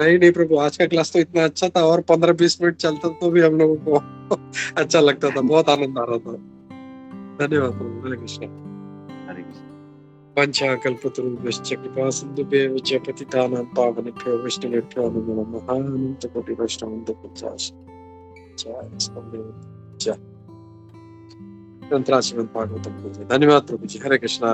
नहीं नहीं प्रभु, आज का क्लास तो इतना अच्छा था, और 15-20 मिनट चलता तो भी हम लोगों को अच्छा लगता था, बहुत आनंद आ रहा था। धन्यवाद प्रभु। हरे कृष्ण। हरे कृष्ण। वाञ्छा कल्पतरुभ्यश्च कृपा सिन्धुभ्येव च पतितानां पावनेभ्यो वैष्णवेभ्यो नमो नमः। अनन्तकोटि वैष्णववन्दे जय। ग्रंथराज श्रीमद् भागवतम। धन्यवाद प्रभु जी। हरे कृष्णा।